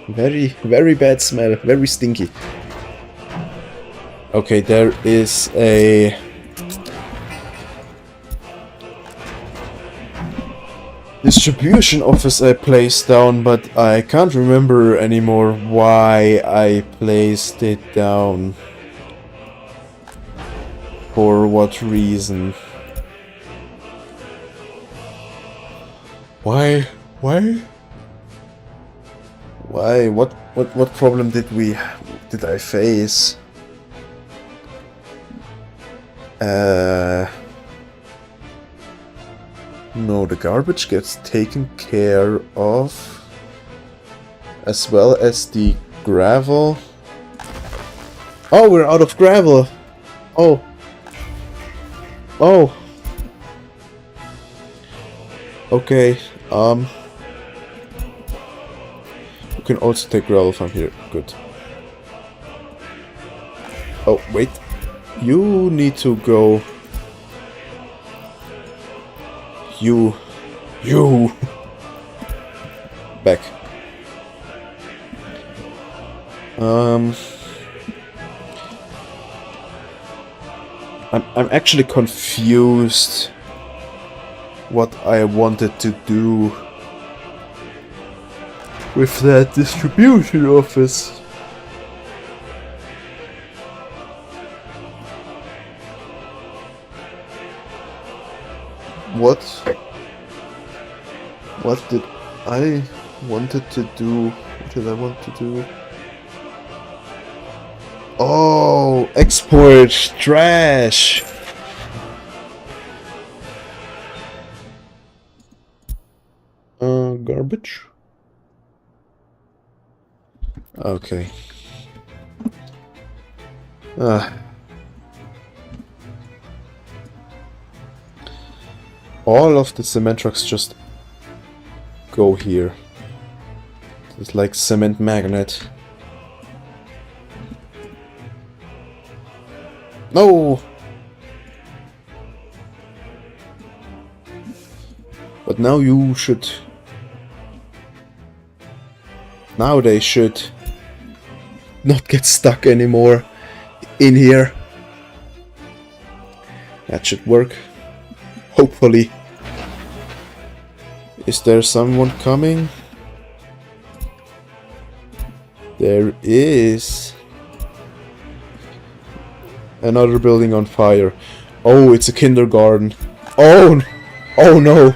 Very, very bad smell. Very stinky. Okay, there is a... distribution office I placed down, but I can't remember anymore why I placed it down. For what reason? Why? What problem did I face? No, the garbage gets taken care of, as well as the gravel. Oh, we're out of gravel. Oh. Okay, you can also take gravel from here. Good. Oh, wait. You need to go... You... Back. I'm actually confused what I wanted to do with that distribution office. What did I wanted to do? What did I want to do? Oh, export trash. Garbage. Okay. All of the cement trucks just go here. It's like cement magnet. No! But now you should... Now they should not get stuck anymore in here. That should work. Hopefully. Is there someone coming? There is. Another building on fire. Oh, it's a kindergarten. Oh, oh no.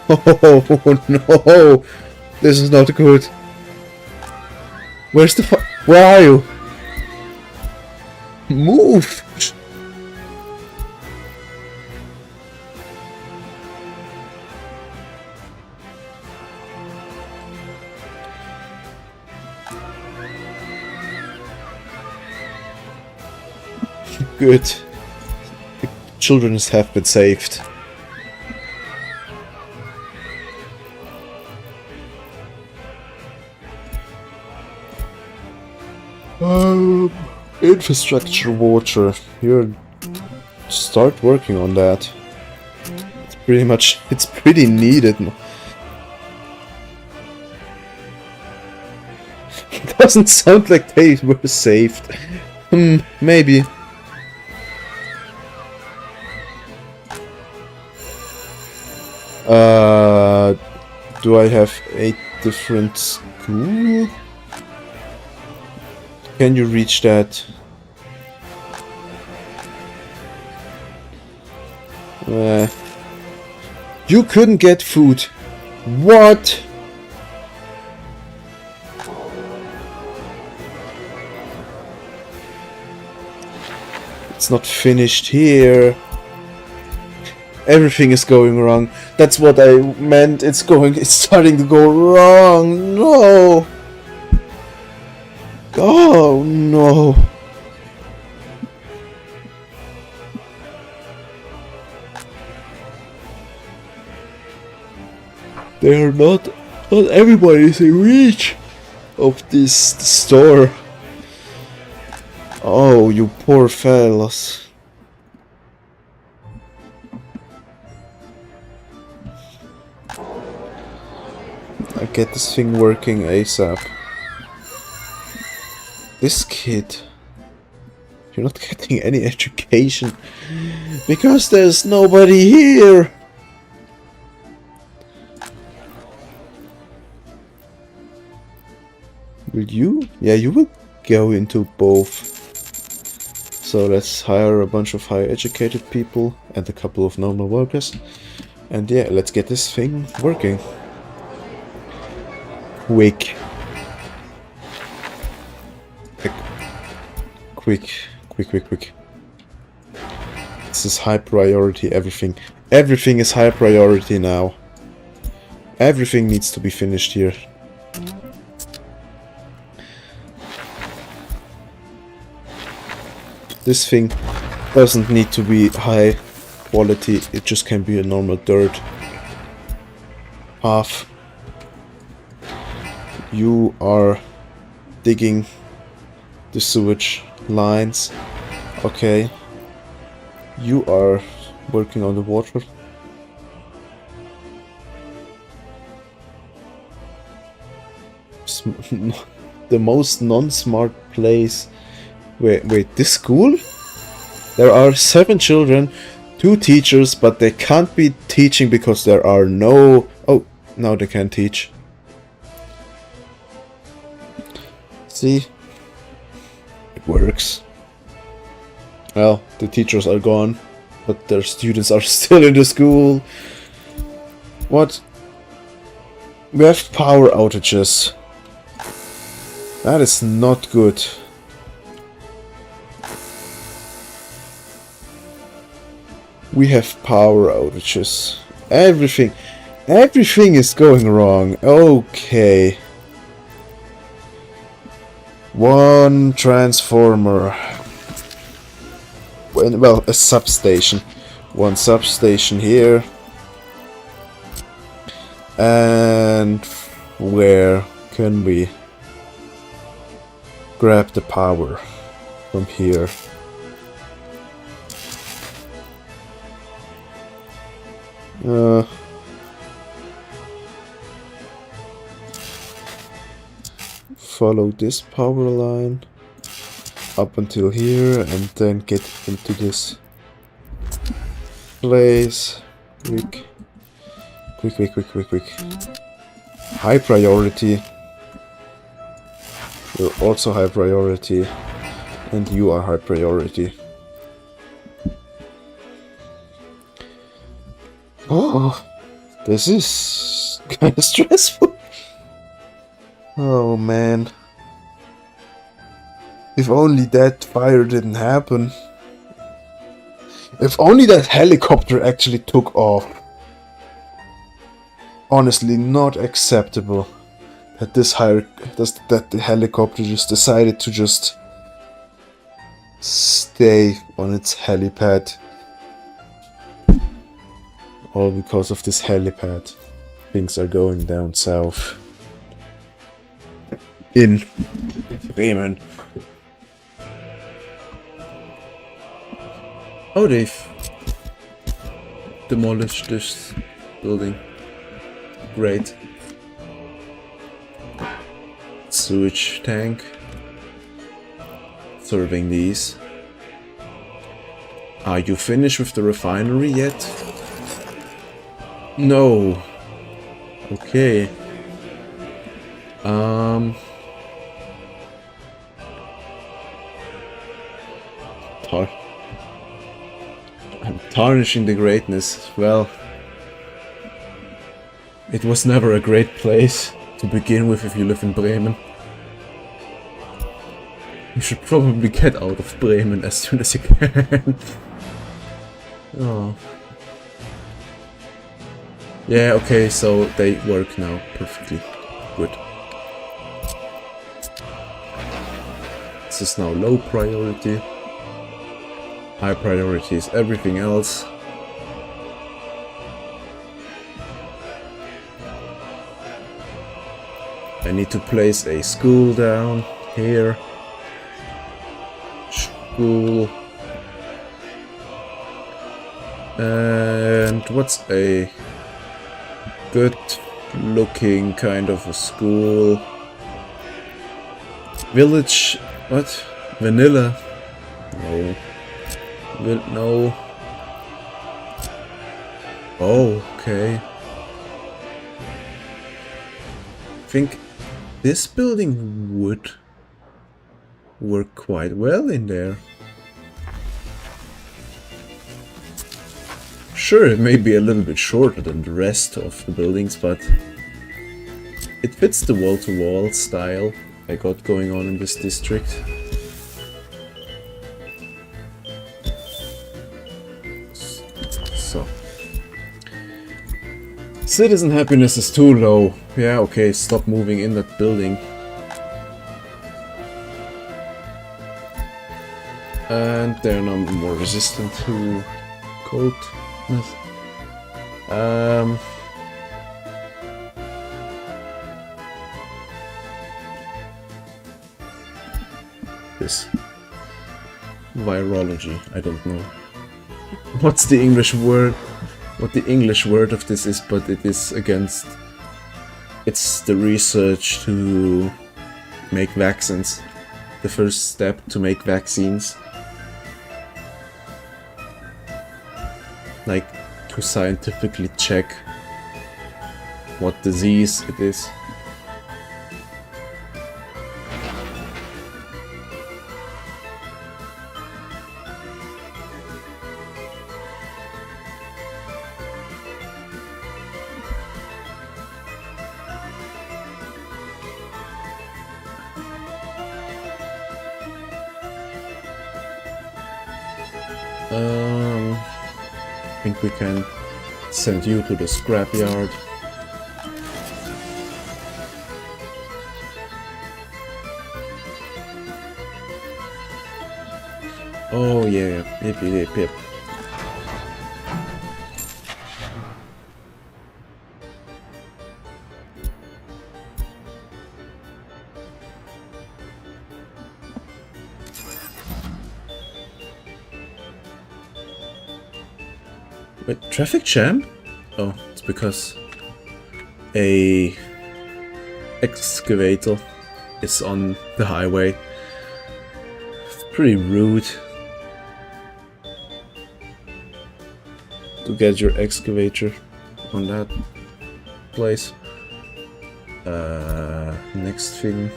Oh no. This is not good. Where's the where are you? Move. Good. The children have been saved. Infrastructure water. You start working on that. It's pretty needed. Doesn't sound like they were saved. Maybe. Do I have a different school? Can you reach that? You couldn't get food. What? It's not finished here. Everything is going wrong. That's what I meant. It's starting to go wrong. No. Oh no. They are not everybody is in reach of this store. Oh, you poor fellas. I get this thing working ASAP. This kid, you're not getting any education because there's nobody here. Will you? Yeah, you will go into both. So let's hire a bunch of higher educated people and a couple of normal workers. And yeah, let's get this thing working. Quick. Quick. This is high priority, everything. Everything is high priority now. Everything needs to be finished here. This thing doesn't need to be high quality, it just can be a normal dirt path. You are digging the sewage lines. Okay. You are working on the water. The most non-smart place. Wait, this school? There are 7 children, 2 teachers, but they can't be teaching because there are no... Oh, now they can teach. See? It works. Well, the teachers are gone, but their students are still in the school. What? We have power outages. That is not good. We have power outages. Everything is going wrong. Okay. 1 transformer. Well, a substation. 1 substation here. And where can we grab the power from here? Follow this power line up until here and then get into this place. Quick. High priority. You're also high priority. And you are high priority. Oh, this is kind of stressful. Oh man. If only that fire didn't happen. If only that helicopter actually took off. Honestly, not acceptable that that the helicopter just decided to just stay on its helipad. All because of this helipad. Things are going down south. In Bremen. Oh, they've demolished this building. Great. Sewage tank. Serving these. Are you finished with the refinery yet? No. Okay. I'm tarnishing the greatness. Well, it was never a great place to begin with if you live in Bremen. You should probably get out of Bremen as soon as you can. Oh. Yeah, okay, so they work now perfectly. Good. This is now low priority. High priority is everything else. I need to place a school down here. School. And what's a good looking kind of a school? Village. What? Vanilla. No. No. Oh, okay. I think this building would work quite well in there. Sure, it may be a little bit shorter than the rest of the buildings, but it fits the wall-to-wall style I got going on in this district. So. Citizen happiness is too low. Yeah, okay, stop moving in that building. And they're now more resistant to cold. This virology, I don't know what's the English word, what the English word of this is, but it is against, it's the research to make vaccines, the first step to make vaccines. Like, to scientifically check what disease it is. I think we can send you to the scrapyard. Oh yeah, yep. Wait, traffic jam? Oh, it's because a excavator is on the highway. It's pretty rude to get your excavator on that place. Next thing.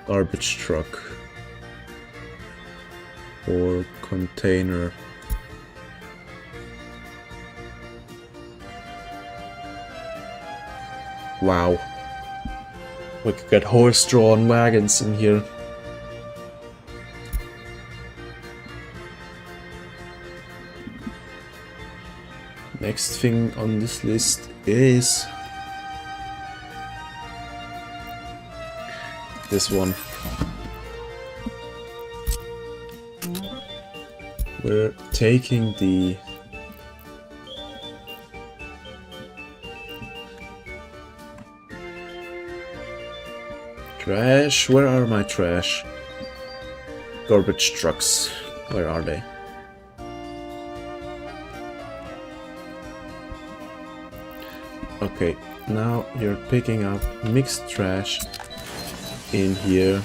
Garbage truck or container. Wow, we could get horse-drawn wagons in here. Next thing on this list is this one. We're taking the trash. Where are my trash? Garbage trucks. Where are they? Okay, now you're picking up mixed trash in here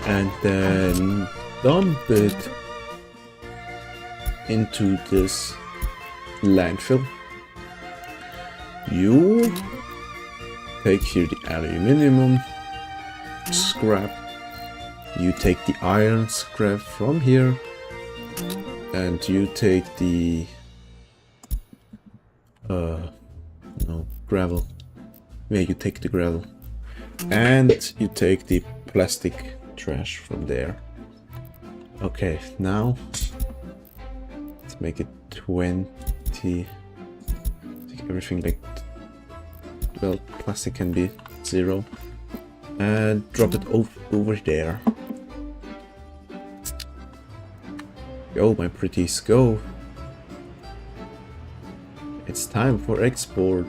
and then dump it into this landfill. You take here the aluminum scrap, you take the iron scrap from here, and you take the no, gravel. Yeah, you take the gravel. And you take the plastic trash from there. Okay, now let's make it 20. Take everything like, well, plastic can be 0. And drop it over there. Go, my pretties, go. It's time for export.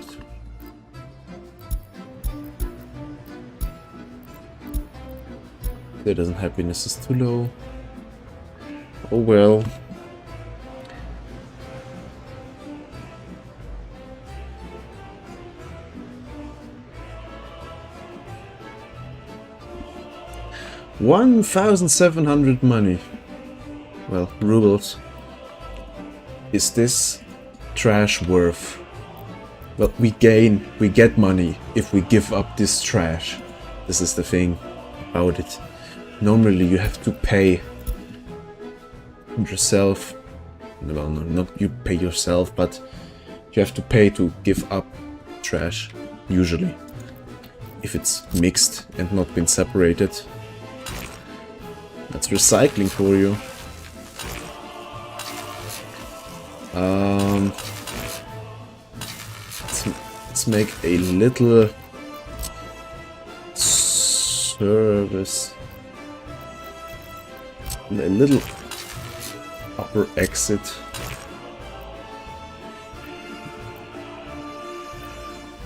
Citizen happiness is too low. Oh well. $1,700 money. Well, rubles. Is this trash worth? Well, we get money if we give up this trash. This is the thing about it. Normally you have to pay yourself. Well, no, not you pay yourself, but you have to pay to give up trash, usually. If it's mixed and not been separated. That's recycling for you. Let's make a little service. A little upper exit.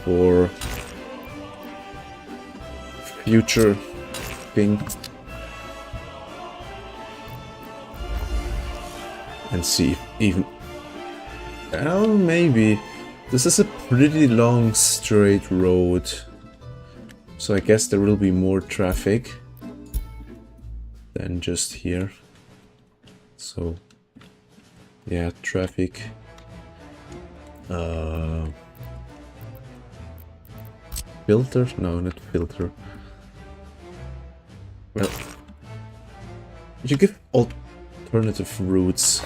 For future thing. And see if even... Well, maybe. This is a pretty long straight road. So I guess there will be more traffic than just here. So, yeah, traffic. Filter? No, not filter. Well, you give alternative routes.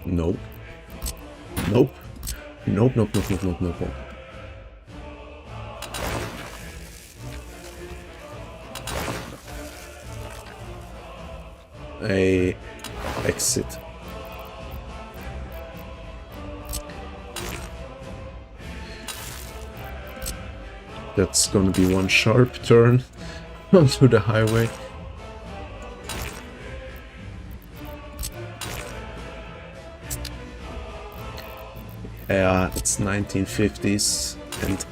Nope. Nope. Nope, nope, nope, nope, nope, nope. A exit. That's gonna be one sharp turn onto the highway. Yeah, it's 1950s and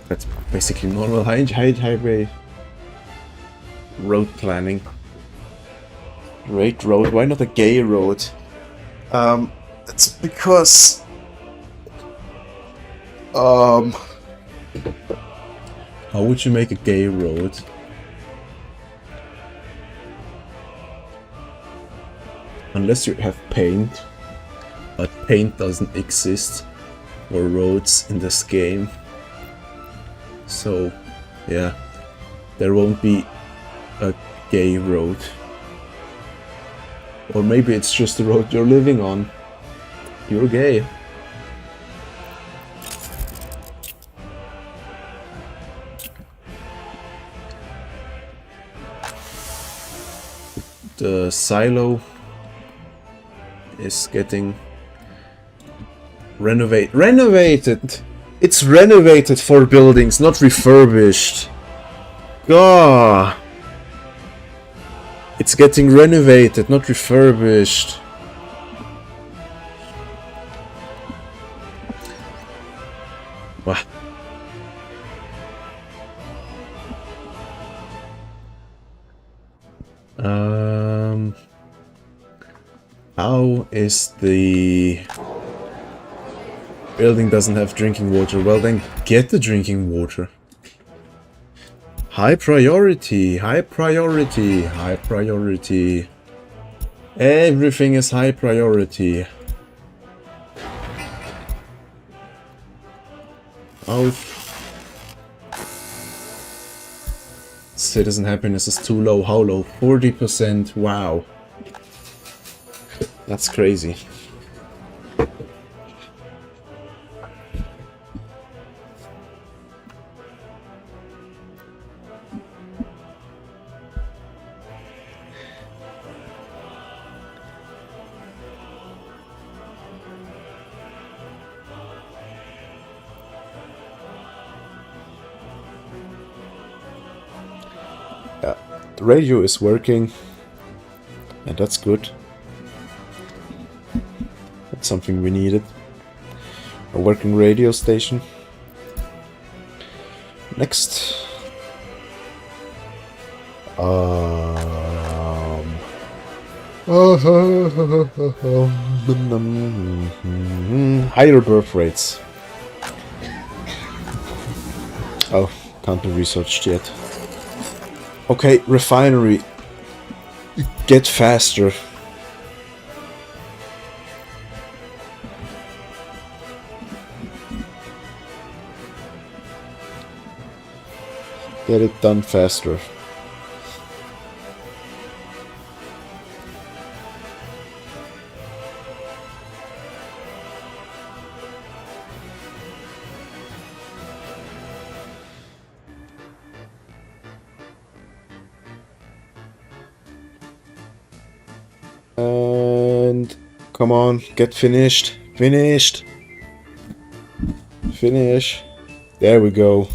that's basically normal highway road planning. Great road, why not a gay road? It's because how would you make a gay road? Unless you have paint, but paint doesn't exist for roads in this game. So, yeah, there won't be a gay road. Or maybe it's just the road you're living on. You're gay. The silo is getting renovated. It's renovated for buildings, not refurbished. Gah. It's getting renovated, not refurbished. Wow. How is the building doesn't have drinking water? Well, then get the drinking water. High priority, high priority, high priority. Everything is high priority. Oh. Citizen happiness is too low. How low? 40%. Wow. That's crazy. The radio is working, and that's good. That's something we needed. A working radio station. Next. Higher birth rates. Oh, can't be researched yet. Okay, refinery. Get faster. Get it done faster. And come on, get finished. Finished. Finish. There we go.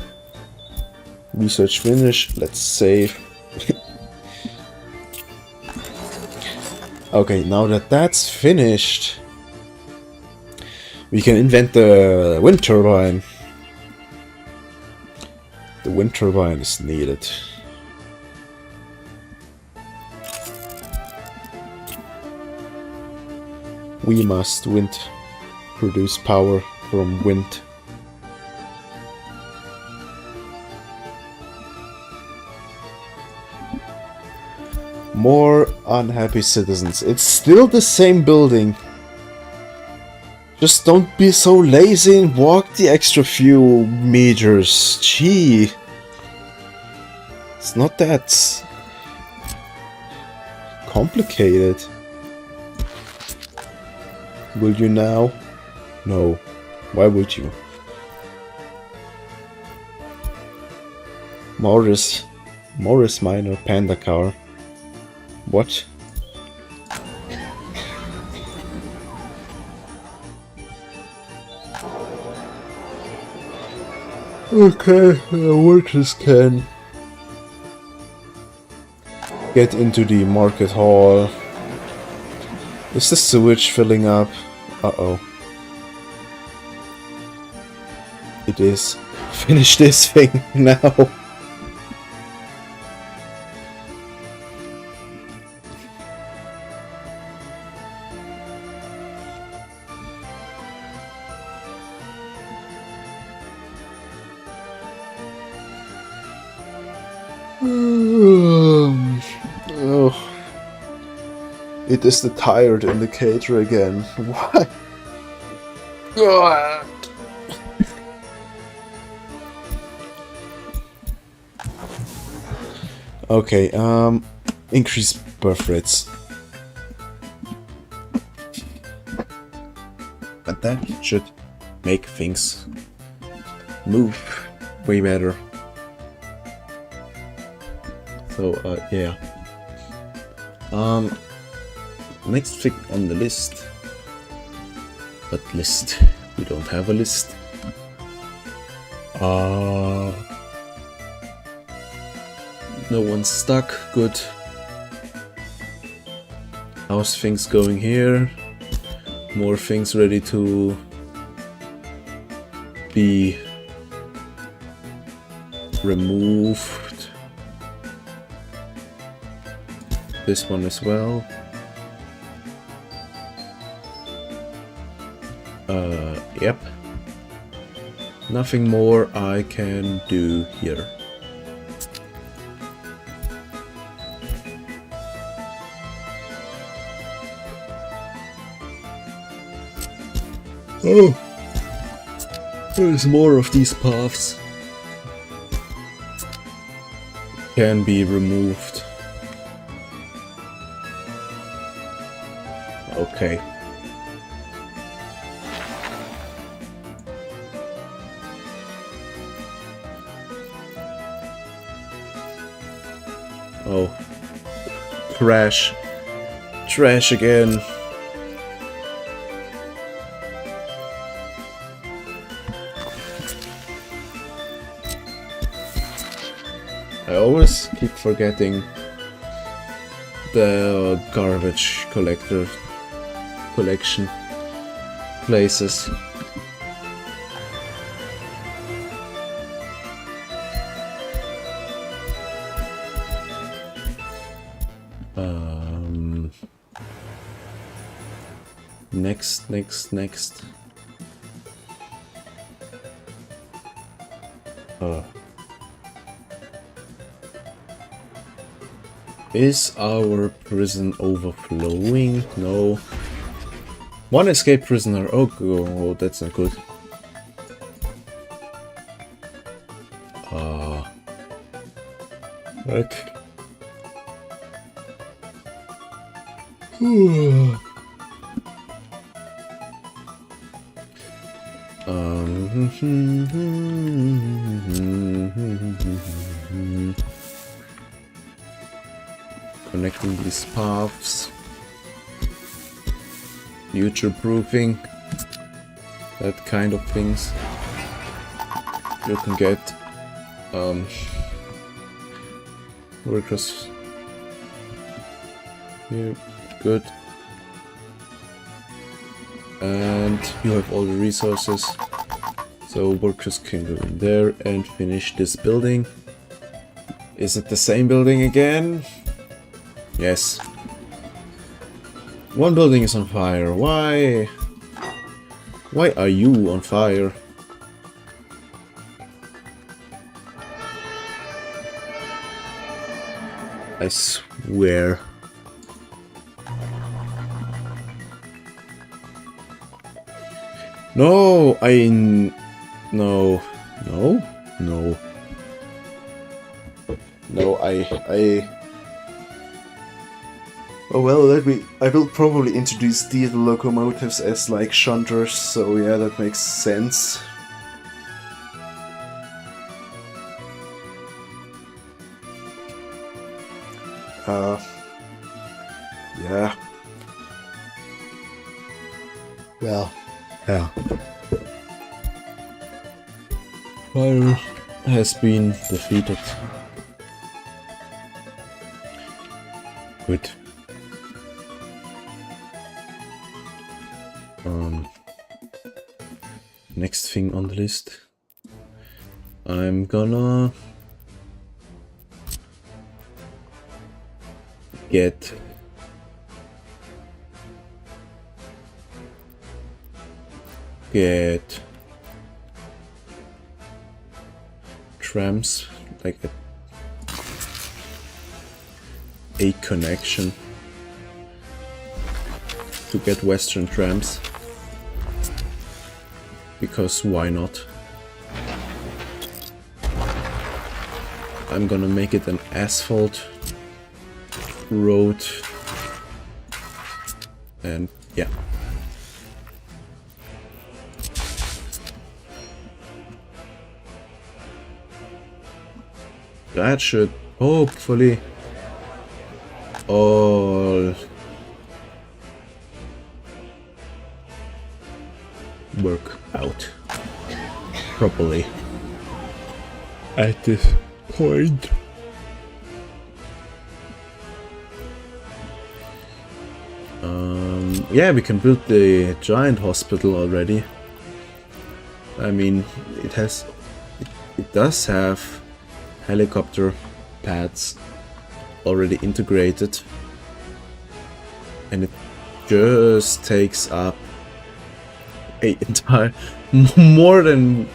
Research finish. Let's save. Okay, now that that's finished, we can invent the wind turbine. The wind turbine is needed. We must produce power from wind. More unhappy citizens. It's still the same building. Just don't be so lazy and walk the extra few meters. Gee. It's not that complicated. Will you now? No. Why would you? Morris Minor Panda car. What? Okay, workers can get into the market hall. Is the sewage filling up? Uh-oh. It is. Finish this thing now. Oh. It is the tired indicator again. Why? God. Okay, increase birth rates. But that should make things move way better. So, yeah. Next thing on the list. But list. We don't have a list. No one's stuck. Good. How's things going here? More things ready to be removed. This one as well. Yep. Nothing more I can do here. Oh, there's more of these paths. Can be removed. Okay. Oh. Crash. Trash again. I always keep forgetting the garbage collection places. Next. Is our prison overflowing? No. One escaped prisoner. Oh, that's not good. Right. Connecting these paths, future-proofing, that kind of things. You can get workers here, good. And you have all the resources, so workers can go in there and finish this building. Is it the same building again? Yes. One building is on fire. Why? Why are you on fire? I swear. No, no. Oh well, I will probably introduce diesel locomotives as like shunters, so yeah, that makes sense. Yeah. Well, yeah. Fire has been defeated. Good. Next thing on the list, I'm gonna get trams, like a connection to get Western trams. Because why not? I'm gonna make it an asphalt road. And yeah. That should hopefully all work out properly at this point. Yeah, we can build the giant hospital already. I mean, it does have helicopter pads already integrated, and it just takes up a entire more than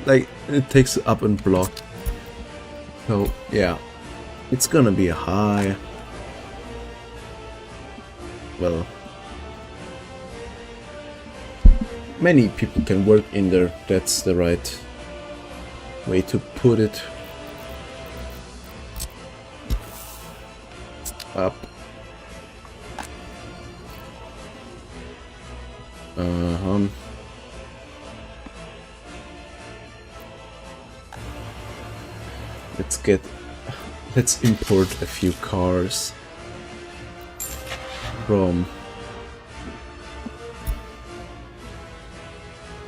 like it takes up a block. So yeah, it's gonna be a high. Well, many people can work in there. That's the right way to put it. Up. Let's import a few cars from.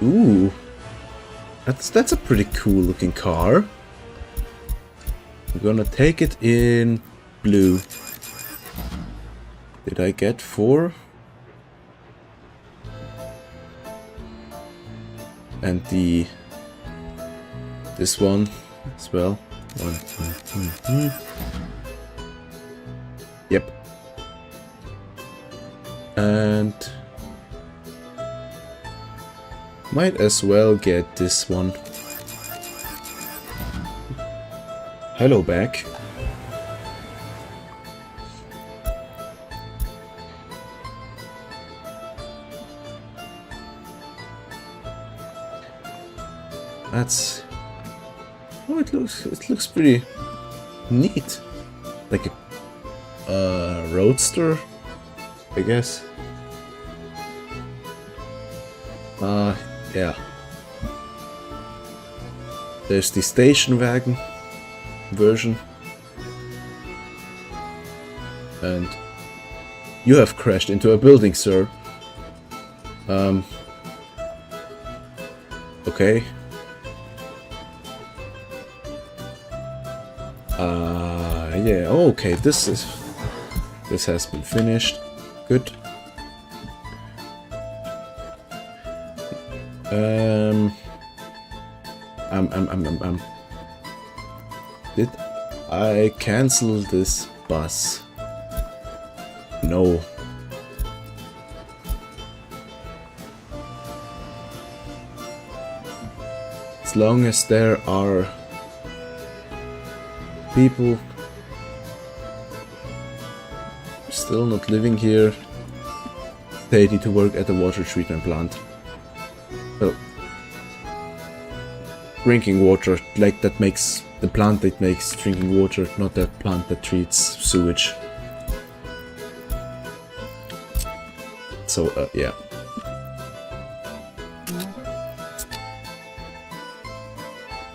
Ooh, that's a pretty cool looking car. I'm gonna take it in blue. Did I get 4? And this one as well. 1, 2, 3. Yep. And might as well get this one. Hello back. That's... oh, it looks pretty neat. Like a roadster, I guess. Yeah. There's the station wagon version. And you have crashed into a building, sir. Okay. Yeah, okay, this has been finished. Good. Did I cancel this bus? No. As long as there are people still not living here, they need to work at the water treatment plant. Well, drinking water, like that makes the plant that makes drinking water, not the plant that treats sewage. So, yeah.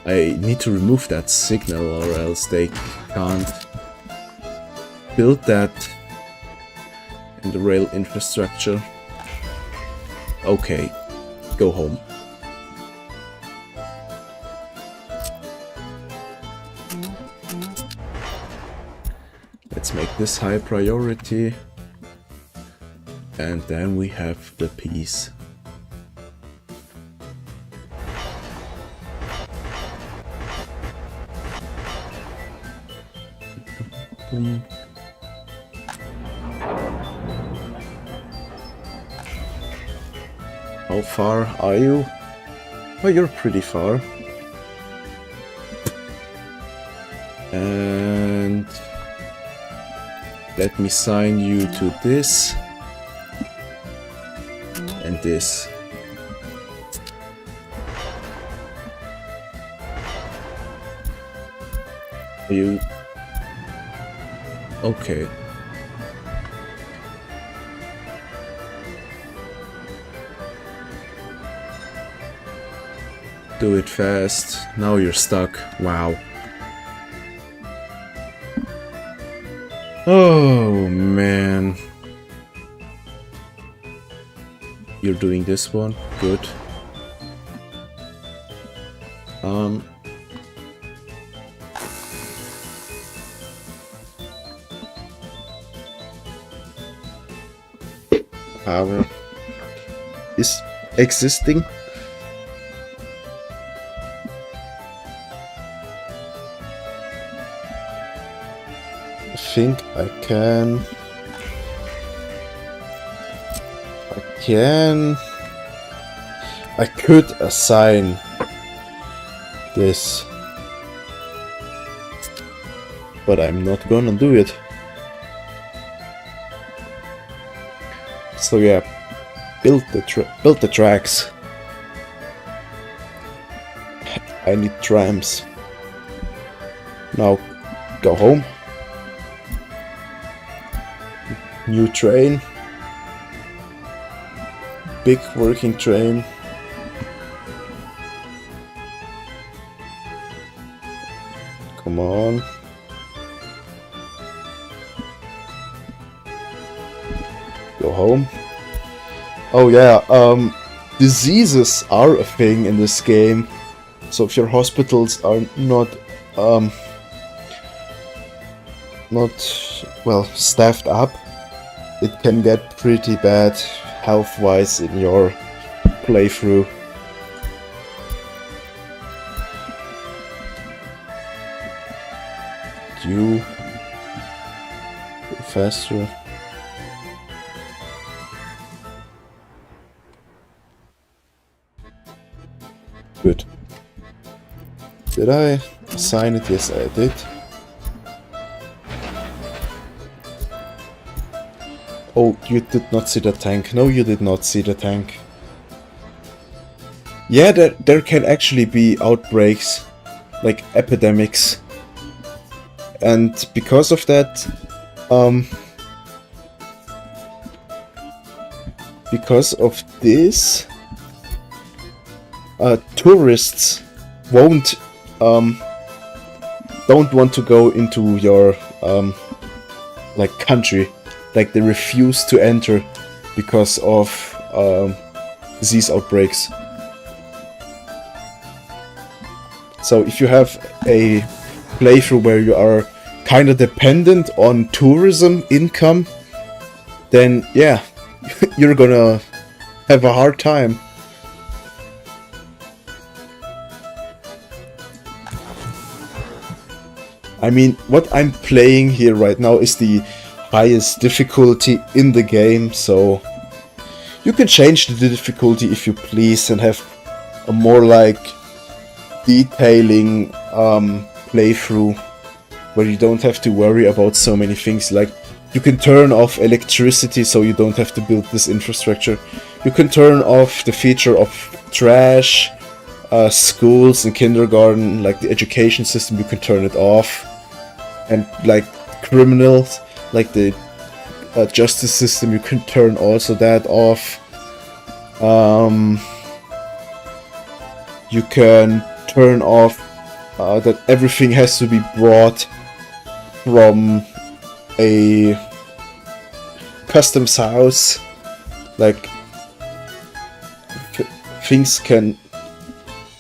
I need to remove that signal or else they can't build that in the rail infrastructure. Okay, go home. Let's make this high priority. And then we have the piece. How far are you? Oh, you're pretty far. And let me sign you to this and this. Are you okay? Do it fast. Now you're stuck. Wow. Oh man. You're doing this one. Good. Power is existing. I think I could assign this, but I'm not gonna do it. So yeah, build the tracks. I need trams. Now go home. New train. Big working train. Come on. Go home. Oh yeah, diseases are a thing in this game. So if your hospitals are not well staffed up, it can get pretty bad health-wise in your playthrough. You faster. Good. Did I assign it? Yes, I did. Oh, you did not see the tank. No, you did not see the tank. Yeah, there can actually be outbreaks, like epidemics. And because of that, because of this, tourists don't want to go into your like country. Like they refuse to enter because of disease outbreaks. So if you have a playthrough where you are kind of dependent on tourism income, then yeah, you're gonna have a hard time. I mean, what I'm playing here right now is the highest difficulty in the game, so you can change the difficulty if you please and have a more like detailing playthrough where you don't have to worry about so many things. Like you can turn off electricity so you don't have to build this infrastructure. You can turn off the feature of trash, schools and kindergarten, like the education system, you can turn it off. And like criminals, like the justice system, you can turn also that off. You can turn off that everything has to be brought from a customs house. Like things can,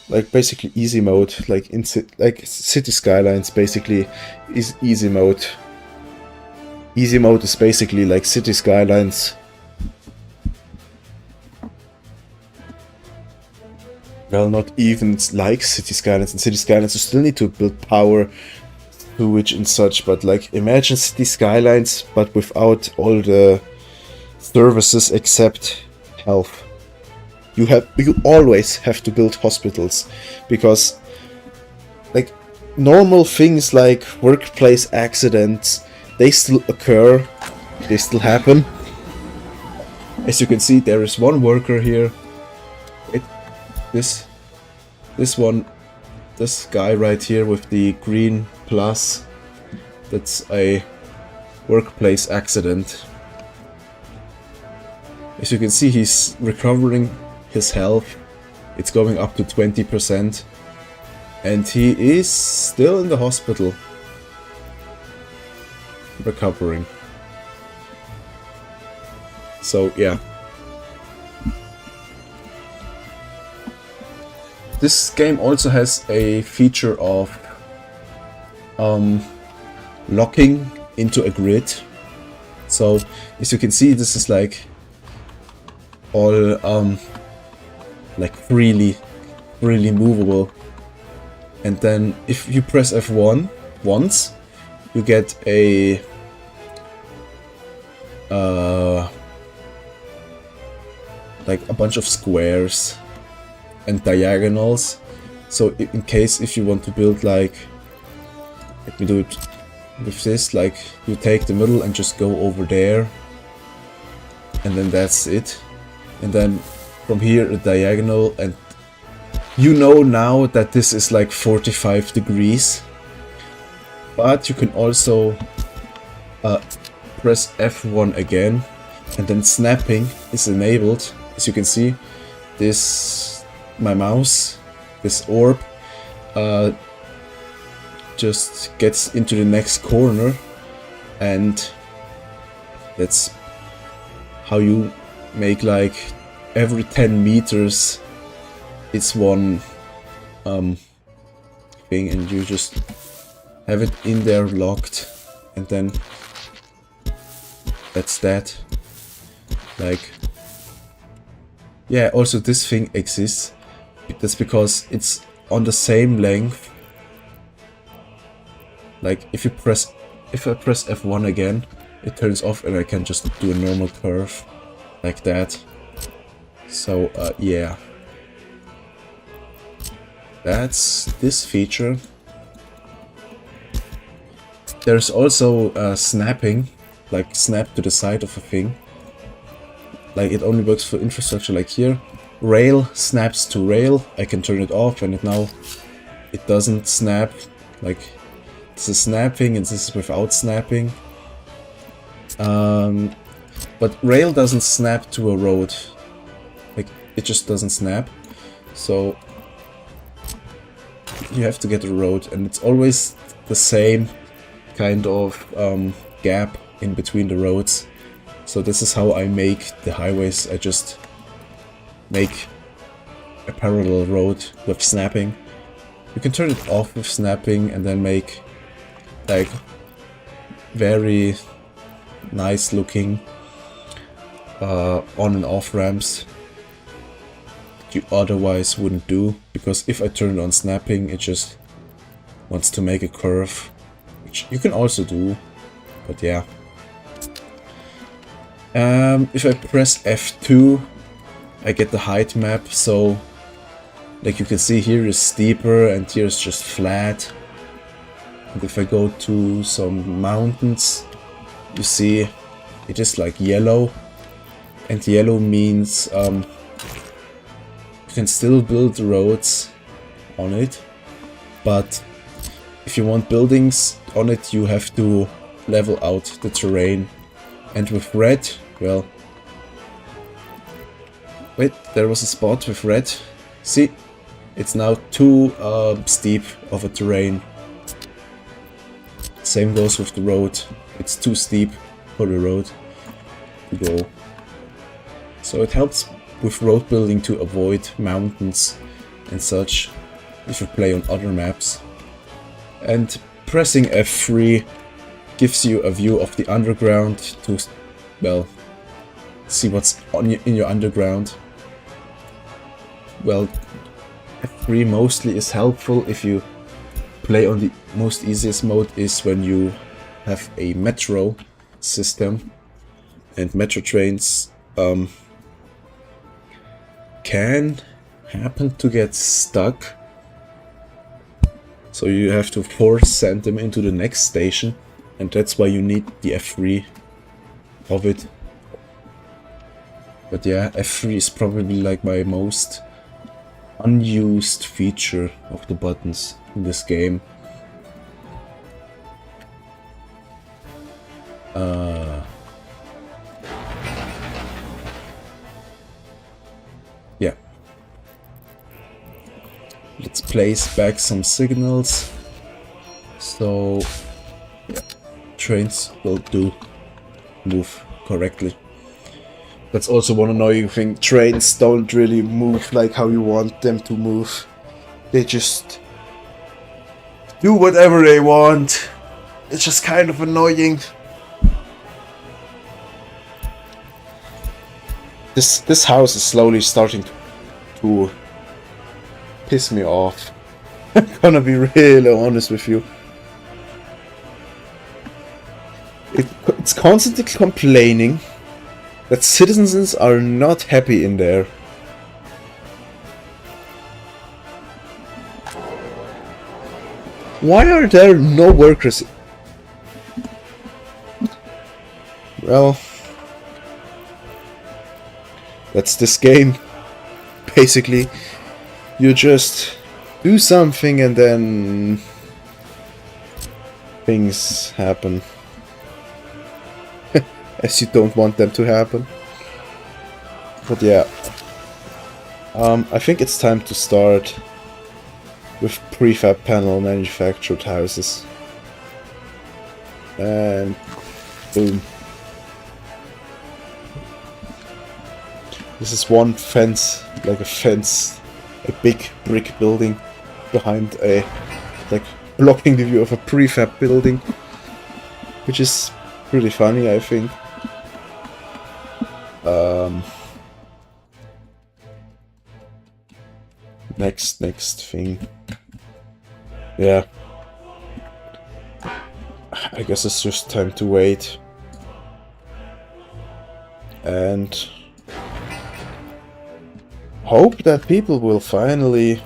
like basically easy mode, like in like City Skylines basically is easy mode. Easy mode is basically like City Skylines. Well, not even like City Skylines. In City Skylines you still need to build power, sewage and such, but like imagine City Skylines but without all the services except health. You always have to build hospitals, because like normal things like workplace accidents, they still occur, they still happen. As you can see, there is one worker here. This guy right here with the green plus, that's a workplace accident. As you can see, he's recovering his health. It's going up to 20%. And he is still in the hospital, recovering. So yeah. This game also has a feature of locking into a grid. So as you can see, this is like all like freely movable. And then if you press F1 once, you get a like a bunch of squares and diagonals. So in case if you want to build, like, let me do it with this, like you take the middle and just go over there, and then that's it. And then from here a diagonal, and you know now that this is like 45 degrees. But you can also press F1 again, and then snapping is enabled. As you can see, this, my mouse, this orb just gets into the next corner, and that's how you make, like, every 10 meters it's one thing, and you just have it in there locked, and then that's that. Like, yeah, also this thing exists. That's because it's on the same length. Like, if I press F1 again, it turns off and I can just do a normal curve like that. So, yeah. That's this feature. There's also snapping, like snap to the side of a thing. Like, it only works for infrastructure, like here. Rail snaps to rail. I can turn it off and it doesn't snap. Like, this is snapping and this is without snapping. But rail doesn't snap to a road. Like, it just doesn't snap. So you have to get a road, and it's always the same kind of gap in between the roads. So this is how I make the highways. I just make a parallel road with snapping. You can turn it off with snapping and then make like very nice looking on and off ramps that you otherwise wouldn't do, because if I turn it on snapping, it just wants to make a curve, which you can also do, but yeah. If I press F2, I get the height map, so like you can see here is steeper and here is just flat. And if I go to some mountains, you see it is like yellow, and yellow means you can still build roads on it, but if you want buildings on it, you have to level out the terrain. And with red, well, wait, there was a spot with red. See, it's now too steep of a terrain. Same goes with the road. It's too steep for the road to go. So it helps with road building to avoid mountains and such if you play on other maps. And pressing F3 gives you a view of the underground to, well, see what's in your underground. Well, F3 mostly is helpful if you play on the most easiest mode, is when you have a metro system, and metro trains can happen to get stuck, so you have to force send them into the next station, and that's why you need the F3 of it. But yeah, F3 is probably like my most unused feature of the buttons in this game. Yeah. Let's place back some signals. So yeah, trains will move correctly. That's also one annoying thing. Trains don't really move like how you want them to move. They just do whatever they want. It's just kind of annoying. This house is slowly starting to piss me off. I'm gonna be really honest with you. It's constantly complaining that citizens are not happy in there. Why are there no workers? Well, that's this game. Basically, you just do something and then things happen as you don't want them to happen. But yeah, I think it's time to start with prefab panel manufactured houses. And boom. This is one fence, like a fence, a big brick building behind a, like, blocking the view of a prefab building, which is pretty funny, I think. Next thing. Yeah. I guess it's just time to wait. And hope that people will finally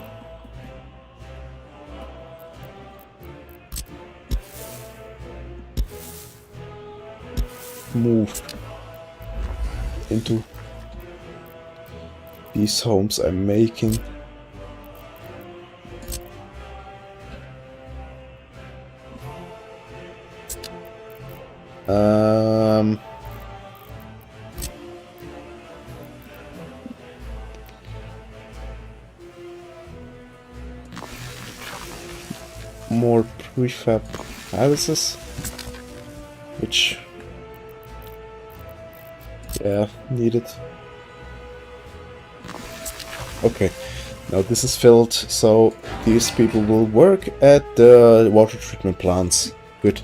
move into these homes I'm making. More prefab houses, which, yeah, needed. Okay, now this is filled, so these people will work at the water treatment plants. Good.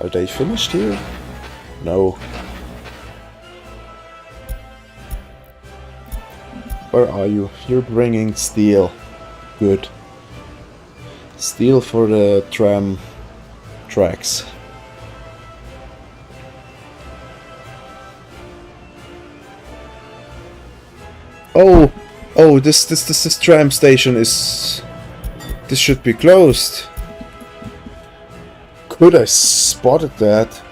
Are they finished here? No. Where are you? You're bringing steel. Good. Steel for the tram tracks. Oh! Oh, this tram station is... This should be closed. Could I spotted that?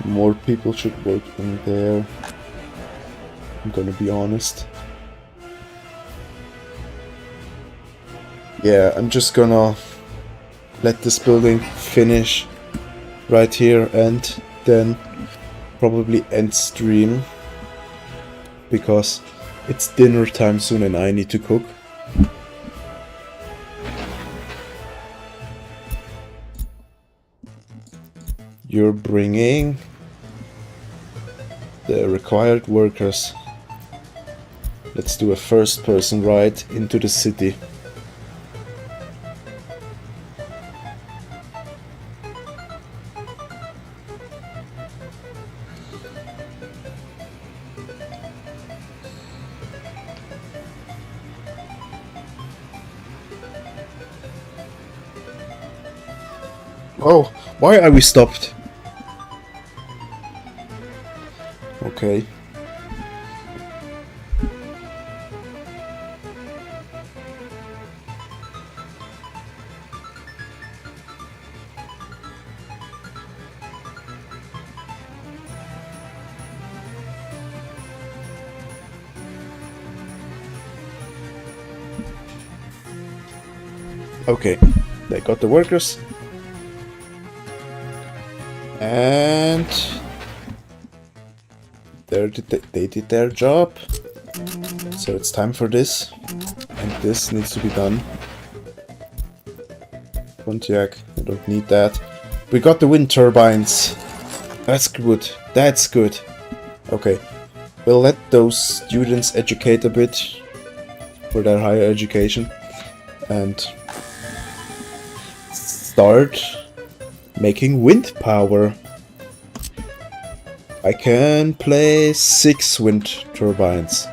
More people should work in there. I'm gonna be honest. Yeah, I'm just gonna let this building finish right here and then probably end stream, because it's dinner time soon and I need to cook. You're bringing the required workers. Let's do a first person ride into the city. Oh, why are we stopped? Okay. Okay, they got the workers. And they did their job. So it's time for this. And this needs to be done. Pontiac, I don't need that. We got the wind turbines. That's good. That's good. Okay. We'll let those students educate a bit for their higher education. And start making wind power. I can place 6 wind turbines.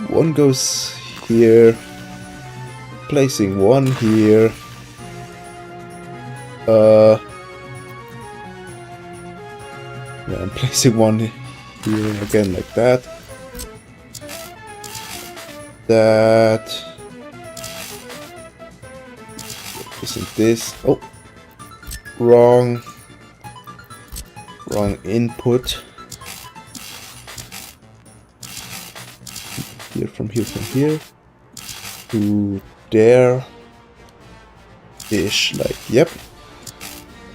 One goes here, placing one here. Yeah, I'm placing one here again like that. That isn't this. Oh, wrong input. From here to there ish, like, yep.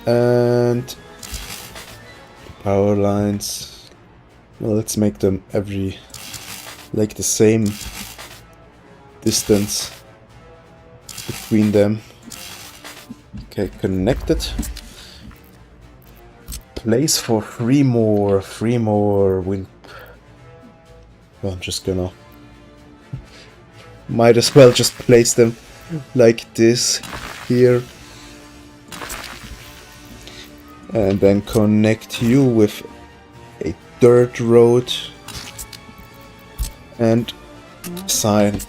And power lines, well, let's make them like the same distance between them. Okay, connected. place for three more wind. Well, I'm just gonna... Might as well just place them like this here. And then connect you with a dirt road. And assign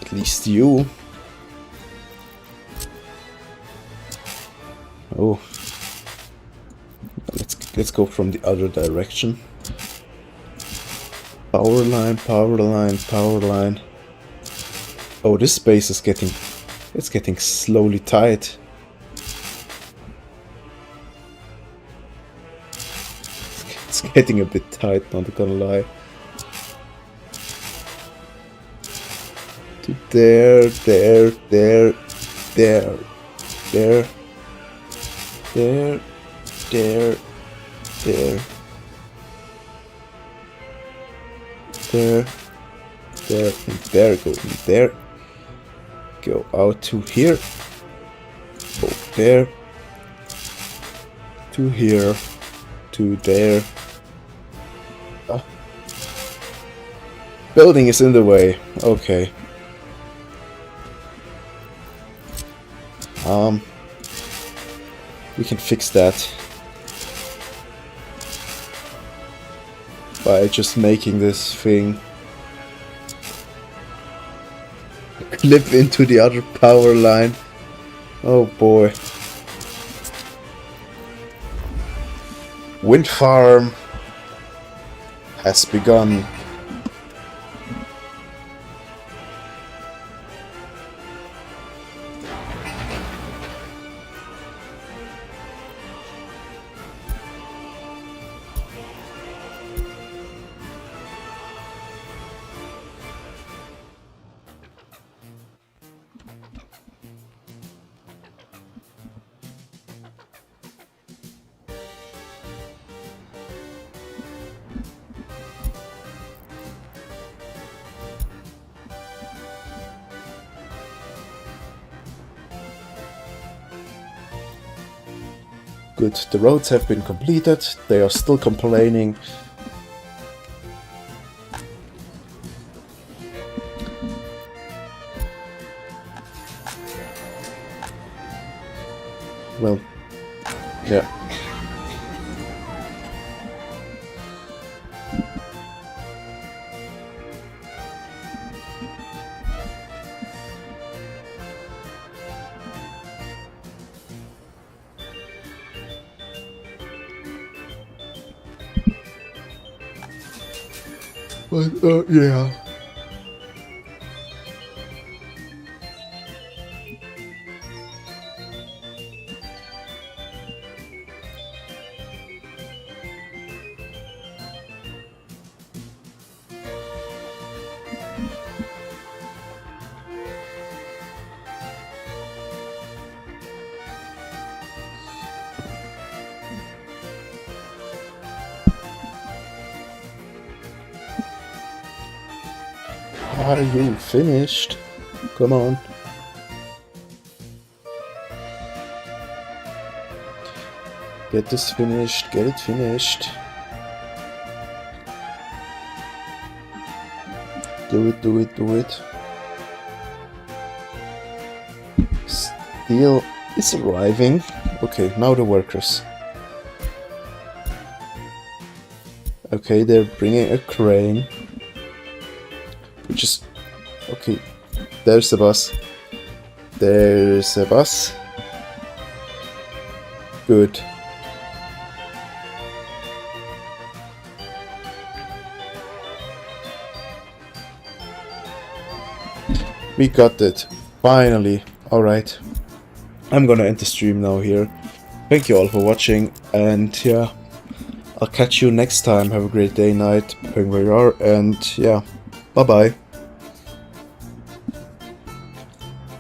at least you. Oh. Let's go from the other direction. Power line, power line, power line. Oh, this space is getting slowly tight. It's getting a bit tight, not gonna lie. To there, there, there, there, there, there, there, there, there, there, and there, go in there, go out to here, go there, to here, to there. Oh. Building is in the way, okay. We can fix that by just making this thing clip into the other power line. Oh boy. Wind farm has begun. Good, the roads have been completed, they are still complaining. Well, yeah. But, yeah. Are you finished? Come on. Get this finished, get it finished. Do it, do it, do it. Steel is arriving. Okay, now the workers. Okay, they're bringing a crane. Which is... okay, there's the bus. There's a bus. Good. We got it. Finally. Alright. I'm gonna end the stream now here. Thank you all for watching, and yeah, I'll catch you next time. Have a great day, night, depending where you are, and yeah, bye bye.